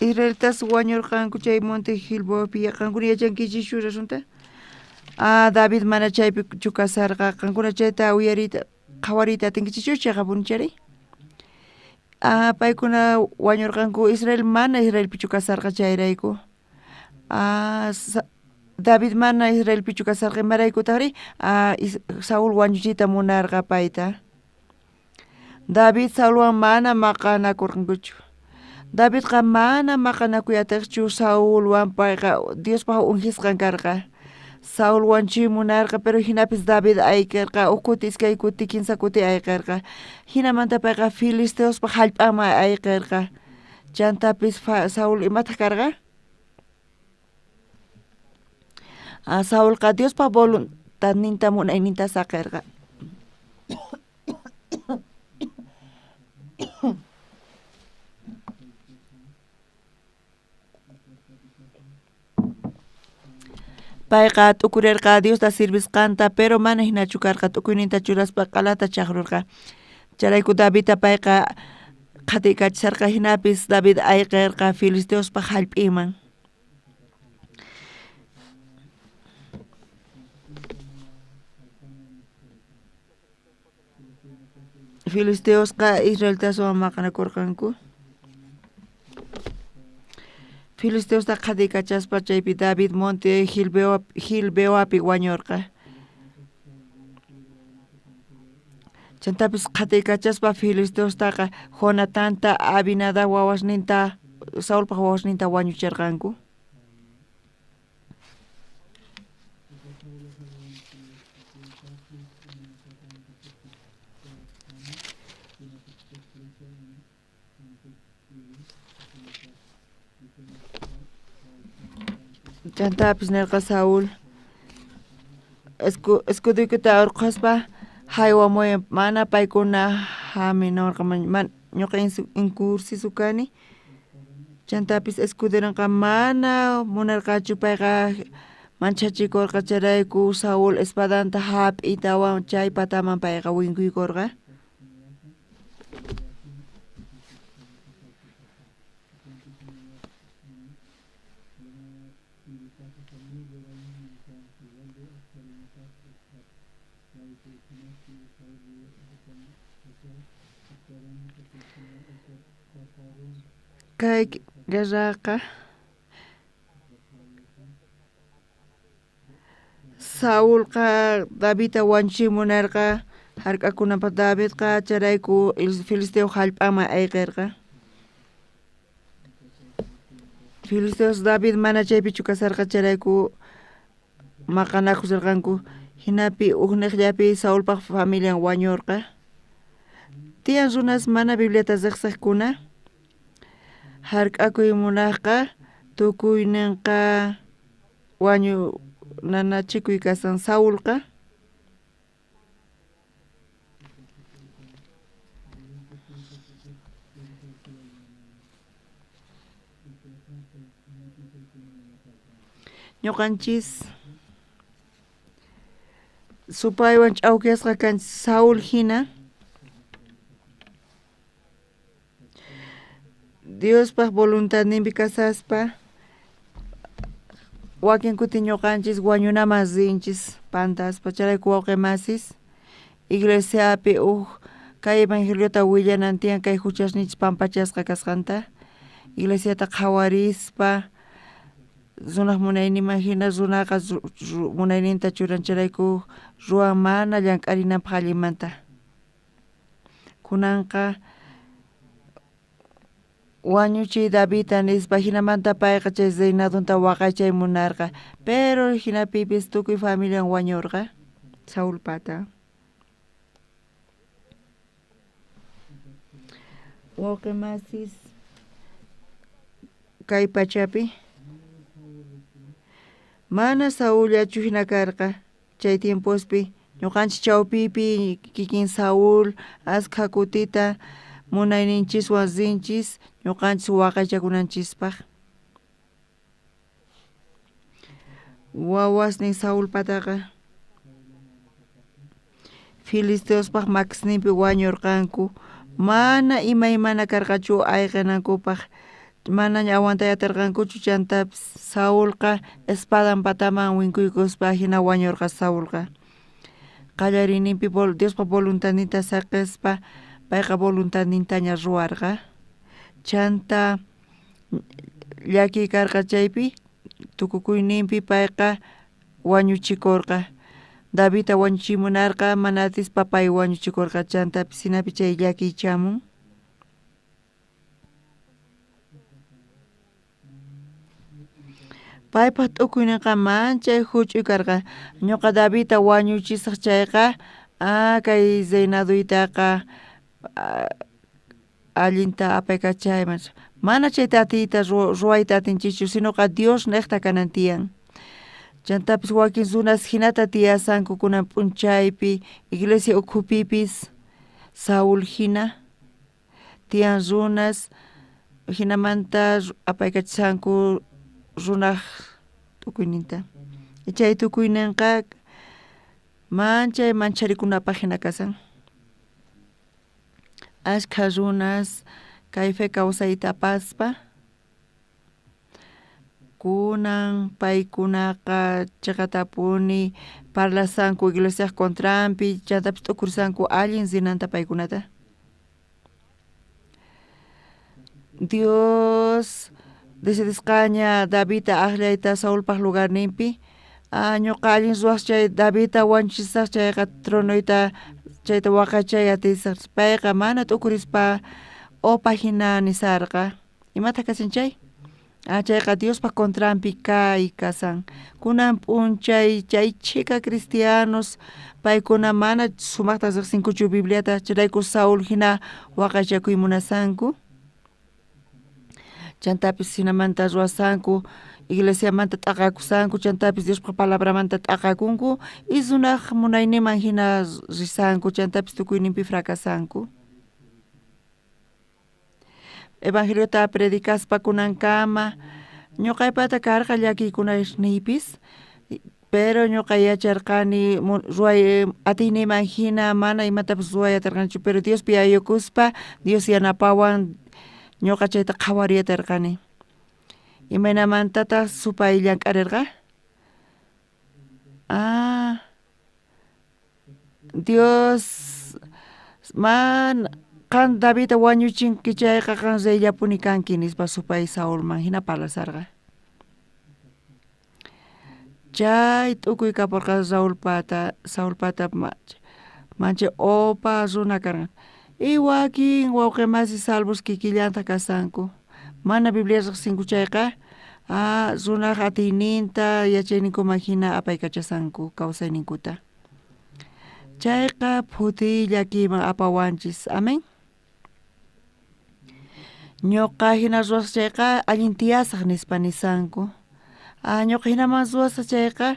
Israelitas wañurqanku chay Monte Gilboapi qankuna yachankichischu rasunta David mana chaypi chukasarqa qankuna chayta uyarita qhawarita atinkichishchu chayqa punichari paykuna wañurqanku Israel mana Israelpi chukasarqa chayrayku David mana Israelpi chukasarqa imaraykutaqri Saúl wañuchiyta munarqa payta David Saulwan mana maqanakurqankuchu Davidqa mana maqanakuyatiqchu Saulwan payqa Diospaq ungisqan karqa Saúl wañuchiy munarqa pero hinapis David ayqirqa ukuti iskay kuti kinsa kuti ayqirqa hinamanta payqa Filisteospaq hallp'aman ayqirqa chantapis Saúl imataq karqa Saúlqa Diospaq voluntadninta munayninta saqirqa payqa t'ukurirqa Diosta sirvisqanta pero mana hinachu karqa t'ukuyninta churaspa q'alata chaqrurqa charayku Davidta payqa qhatiykachisarqa hinapis David ayqirqa Filisteospaq hallp'iman Filisteosqa Israelitaswan maqanakurqanku Filisteosta qhatiykachaspa chaypi David Monte Gilboapi wañurqa chantapis qhatiykachaspa Filisteostaqa Jonatanta Abinadab wawasninta Saulpaq wawasninta wañuchirqanku chantapis nirqa Saúl escuduykita urqaspa haywamuy mana paykuna haminurqa ñuqa incursisukani chantapis escudiranqa mana munarqachu payqa manchachikurqa charayku Saúl espadanta hap'iytawan chay pataman payqa winkuykurqa Kay guerraqa Saulqa Davidta wanchimunarqa hark'akunapas Davidqa charayku Filisteo hallp'anman ayqirqa. Filisteos David mana chaypichu kasarqa charayku maqanakusarqanku hinapi hukniqllapi Saulpaq familian wañurqa. Tiyan runas mana Bibliata riqsiqkuna hark'akuy munaqqa tukuyninqa nanachikuy kasan Saulqa ñuqanchis supaywan ch'awkiyasqa kanchis Saul hina Diospaq voluntadninpi kasaspa wakin kuti ñuqanchis wañunaman rinchis pantaspa charayku wawqi masis iglesiapi kay evangeliota willanan tiyan kay huchasnichis pampachasqa kasqanta iglesiata qhawarispa runaq munayniman hina runaqa munayninta churan charayku ruwan mana llank'arinanpaq allimanta kunanqa wañuchiy Davidta nispa hinamanta payqa chay reinadunta waqaychay munarqa pero hinapipis tukuy familian wañurqa Saulpata. Wawqi masis kay pachapi mana Saullachu hina karqa chay tiempospi ñuqanchis chawpipi kikin Saul ashkha kutita munayninchiswan rinchis ñuqanchis waqaychakunanchispaq. Wawasnin Saulpataqa Filisteospaq makisninpi wañurqanku mana imaymana karqachu ayqinankupaq manaña awantayatarqankuchu chantapis Saulqa espadan pataman winkuykuspa hina wañurqa Saulqa qallariyninpi Diospa voluntadninta saqispa payqa voluntadnintaña ruwarqa chanta llakikarqa chaypi tukukuyninpi payqa wañuchikurqa Davidta wañuchimunarqa mana atispa pay wañuchikurqa chantapis hinapi chay llakichamun paypaq t'ukuyninqa manchay huch'uy karqa ñuqa Davidta wañuchisaq chayqa kay reinaduytaqa allinta apaykachayman mana chayta atiyta ruwayta atinchichu sinoqa Dios niqta kanan tiyan chantapis wakin runas hinata tiyasanku kunan p'unchaypi iglesia ukhupipis Saul hina tiyan runas hinamanta apaykachishanku runaq tukuyninta chay tukuyninqa manchay mancharikunapaq hina kasan ashkha runas kayfi kawsayta apaspa kunan paykunaqa chaqatapuni parlasanku iglesia contrampi chantapis t'ukurisanku allin rinanta paykunata Dios decidisqaña Davidta aqllayta Saulpaq lugarninpi ñuqa allin ruwaqchay Davidta wañuchisaq chayqa tronuyta chayta waqachay atisaq payqa mana t'ukurispa opa hina nisarqa imata kasanchay chayqa Diospa contrampi kay kasan kunan p'unchay chay chika cristianos paykuna mana sumaqta riqsinkuchu Bibliata chayku Saul hina waqaychakuy munasanku chantapis hinamanta ruwasanku iglesiamanta t'aqakusanku chantapis Diospa palabramanta t'aqakunku y runaq munayniman hina risanku chantapis tukuyninpi fracasanku evangeliota predicaspa kunankama ñuqaypata karqa llakiykunasniypis pero ñuqa yacharqani atiyninman hina mana imatapis ruwayatarqanichu pero Diospi ayukuspa Dios yanapawan ñuqa chayta qhawariyatarqani imaynamantataq supay llank'arirqa Dios man kan David wañuchin kichayqa kan reyllapuni kanki nispa supay Saulman hina parlasarqa. Chay t'ukuy kaparqa Saulpata mancha opa runa karqan. Y wakin wawqimasi salvos kikillanta kasanku. Mana Bibliasaq sinkuchayqa runaq atiyninta yachayninkuman hina apaykachasanku kawsayninkuta. Chayqa phuti llakiman apawanchis. Amén. Ñuqa hina ruwasqa chayqa allin tiyasaq nispa nisanku. Ñuqa hinaman ruwasqa chayqa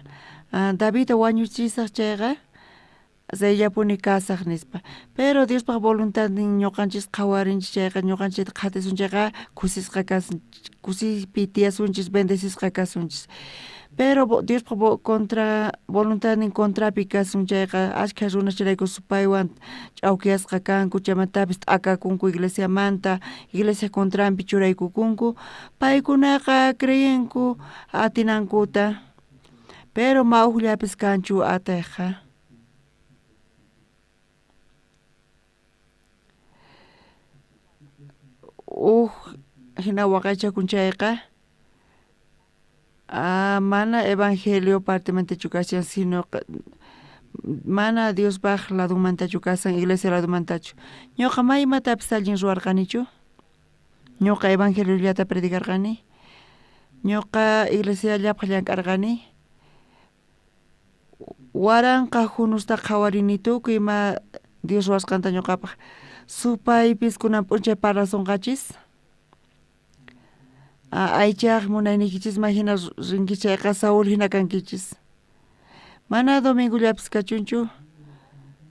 David wañuchisaq chayqa reyllapuni kasaq nispa. Pero Diospaq voluntadnin ñuqanchis qhawarinchis chayqa ñuqanchis qhatisunchayqa kusisqa kasunchis, kusipi tiyasunchis, bendecishqa kasunchis. Pero Diospaq voluntadnin contrapi kasun chayqa ashkha runacharayku supaywan ch'awkiyasqa kanku chaymantapis t'akakunku iglesiamanta, iglesia contrampi churaykukunku, paykunaqa creyinku atinankuta. Pero mawqllapis kanchu atayqa. Hina waqaychakunchayqa mana evangelio partemantachu kashan sino mana Diospaq ladomantachu kasan, iglesia ladomantachu. Ñuqa maymatapis allin ruwarqanichu. Ñuqa evangeliollata predicarqani. Ñuqa iglesiallapaq llamk'arqani. Waranqa hunusta qhawarini tukuy ima Dios ruwasqanta ñuqapaq. Supaypis kunan p'unchay parlasonqachis. Aychaq munaynikichis hina rinki chayqa Saúl hina kankichis. Mana domingollapis kachunchu.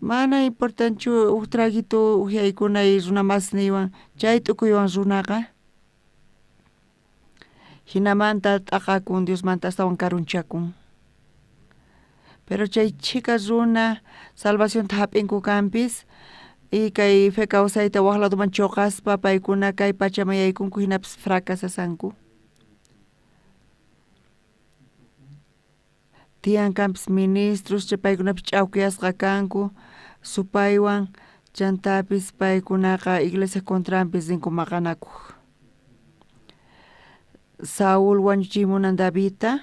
Mana importanchu traguito ujiaykunay runa masniywan chay t'ukuywan runaqa. Hinamanta t'aqakun Diosmanta astawan karunchakun. Pero chay chika runa salvacionta hap'inku kanpis y kay fe kawsayta waq ladoman choqaspa paykuna kay pachaman yaykunku hinapas fracasasanku. Tiyan kanpis ministros chay paykunapas ch'awkiyasqa kanku supaywan chantapis paykunaqa iglesia contrampis rinku maqanakuq. Saúl wañuchimunan Davidta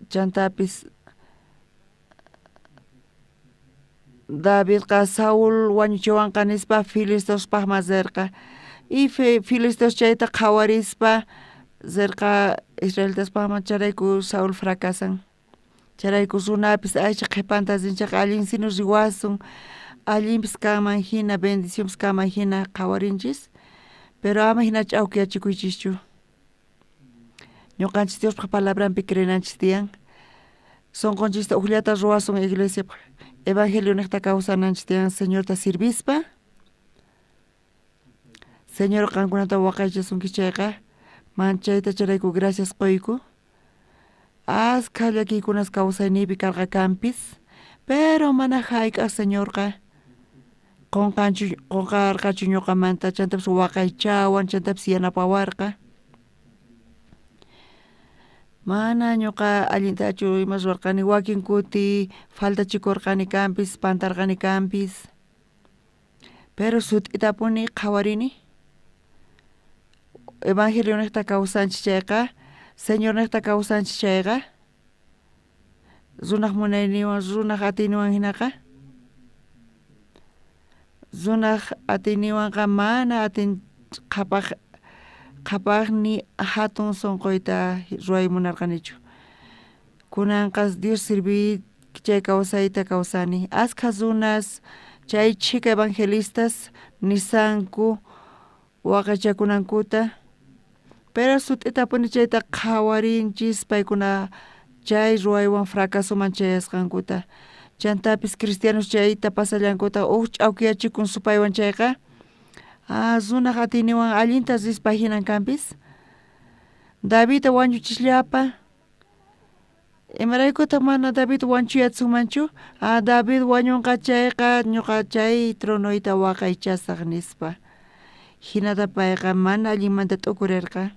chantapis Davidqa Saúl wañuchiwanqa nispa Filisteospaqman zerqa y Filisteos chayta qhawarispa zerqa Israelitaspaqman charayku Saúl fracasan. Charayku runapis aycha qhipanta rinchaqa allin sinu riwasun, allinpis kanman hina bendicionpis kanman hina qhawarinchis, pero ama hina ch'awkiyachikuychischu. Ñuqanchis Diospaq palabranpi creynanchis tiyan. Sonqonchista uqllata ruwasun iglesiapaq. Evangelio niqta kawsananchis tiyan Señorta sirvispa. Señor qankunata waqaychasunki chayqa. Manchayta charayku gracias qoyku. Askha llakiykunas kawsaynipi karqa kanpis. Pero mana hayk'aq Señorqa. Qonqarqachu ñuqamanta chantapis waqaychawan, chantapis yanapawarqa. Mana ñuqa allintachu ima ruwarqani wakin kuti faltachikurqani kanpis, pantarqani kanpis. Pero sut'itapuni qhawarini. Evangelio niqta kawsanchis chayqa, Señor niqta kawsanchis chayqa. Runaq munayniwan, runaq atiyniwan hinaqa. Runaq atiyniwanqa mana atin qhapaqni hatun sonqoyta ruwaymunarqanichu. Kunanqa Dios sirvi chay kawsayta kawsani. Askha runas chay chika evangelistas nisanku waqachakunankuta. Pero sut'itapuni chayta qhawarinchis paykuna chay ruwaywan fracasoman chayasqankuta. Chantapis cristianos chayta pasallankuta ch'awkiyachikun supaywan chayqa. Runaq atiyniwan allinta rispa hinan kanpis. David wañuchishllapa. Imaraykutaq mana David wañuchiyatsunmanchu. David wañunqa chayqa ñuqa chay tronoyta waqaychasaq nispa. Hinata payqa mana allinmanta t'ukurirqa.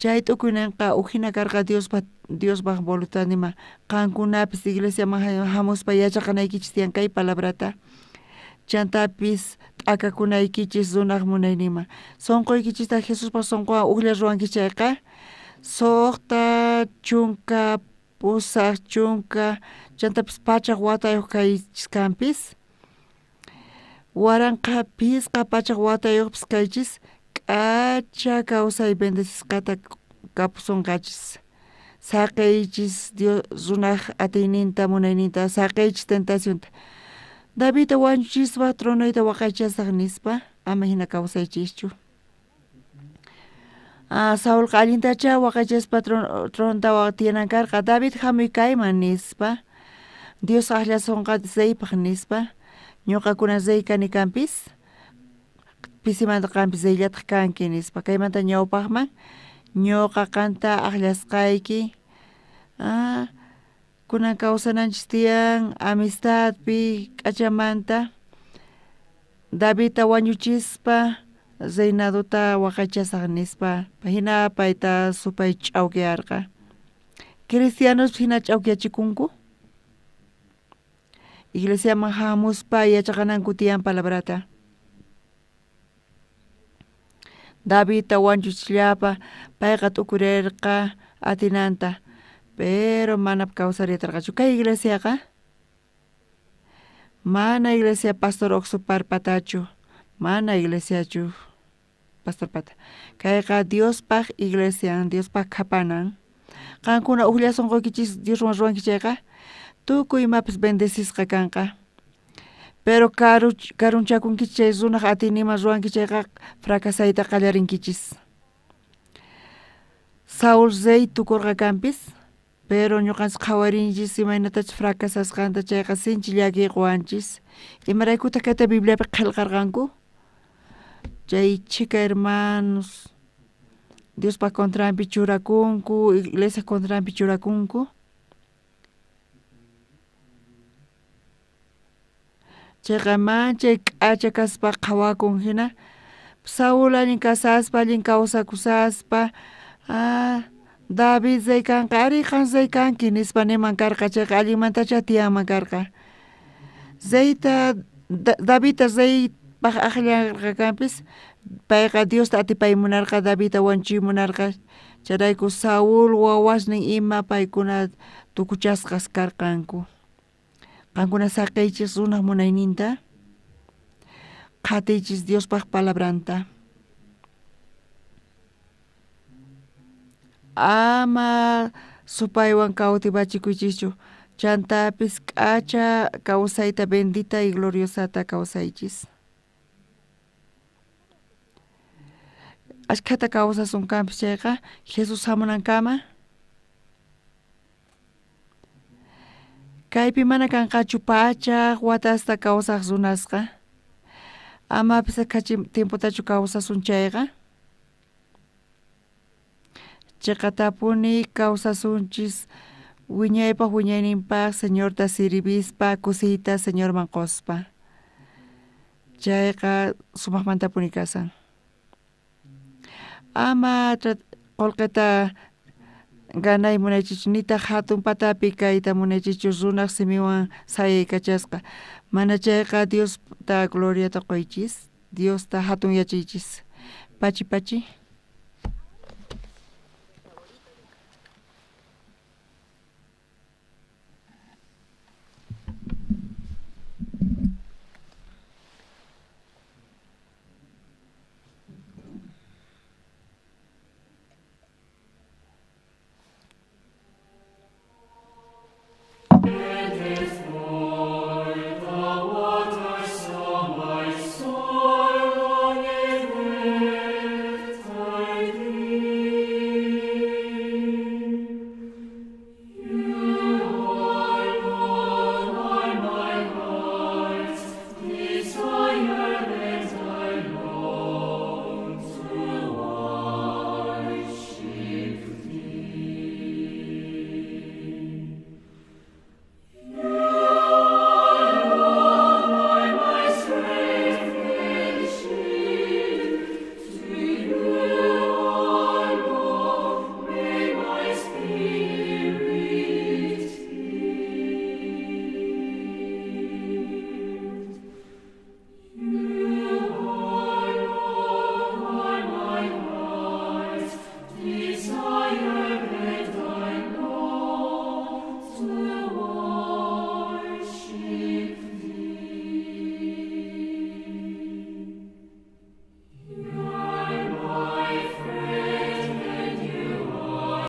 Chay tukunanqa ujina karqa Diospa voluntad nima qankunapis iglesia hamuspa yachaqanaykichis tiyan kay palabrata chantapis t'akakunaykichis runaq munaynima sonqoykichista Jesuspa sonqowan uqlla ruwankichayqa suqta chunka pusaq chunka chantapis pachaq watayuq kaychis kanpis waranqa pisqa pachaq watayuqpis kaychis k'acha kawsay bendecishqata kapusunqachis saqaychis Dios runaq atiyninta munayninta saqaychis tentacionta David wañuchispa tronuyta waqaychasaq nispa ama hina kawsaychischu Saul allintacha waqaychaspa tronta tiyanankarqa David hamuy kayman nispa Dios aklasunqa zeypaq nispa ñuqakuna zey kani kanpis pisimanta kanpis zeyllata kanki nispa kaymanta ñawpaqman ñuqa qanta aklasqayki kunan kawsananchis tiyan amistadpi k'achamanta Davidta wañuchispa Zeinaduta waqaychasaq nispa hina payta supay ch'awkiyarqa cristianos hina ch'awkiyachikunku iglesiaman hamuspa yachaqananku tiyan palabrata Davidta wañuchishllapa payqa t'ukurirqa atinanta pero mana kawsaritarqachu kay iglesiaqa mana iglesia pastor Oxo Parpatachu mana iglesiachu pastor Pata kayqa Diospaq iglesia Diospaq qhapanan qankuna uqlla sunquykichis Dios ruwankichayqa tukuy imapis bendecishqa kanqa pero karunchakunkichis chay runaq atinima ruwankichayqa fracasayta qallarinkichis Saul zey tukurqa kanpis pero ñuqanchis qhawarinchis imaynatachus fracasasqanta chayqa sinchi llakiqwanchis imaraykuta kayta Bibliapi qillqarqanku chay chika hermanos Diospa contrampi churakunku iglesia contrampi churakunku chayqa manchay k'acha kaspa qhawakun hina Saul allin kasaspa allin kawsakusaspa David zey kanqa ari qan zey kanki nispa niman karqa chayqa allinmantacha tiyanman karqa zeyta Davidta zeypaq aqllarqa kanpis payqa Diosta atipay munarqa Davidta wañuchiy munarqa chayrayku Saul wawasnin ima paykuna tukuchasqas karqanku qankuna saqaychis runaq munayninta qhatiychis Diospaq palabranta ama supaywan kawtipachikuychischu chantapis k'acha kawsayta bendita y gloriosata kawsaychis ashkhata kawsasun kanpis chayqa Jesus hamunankama kaypi mana kanqachu pachaq watasta kawsaq runasqa amapis tiemputachu kawsasun chayqa chayqa tapuni kawsasunchis wiñaypaq wiñayninpaq Señorta siribispa kusita Señorman quspa chayqa sumaqmanta tapuni kasan ama qolqeta ganay munaychichu nitaq hatun patapi kayta munaychichu runaq simiwan sayaykachasqa mana chayqa Diosta gloriata qoychis Diosta hatun yachaychis pachi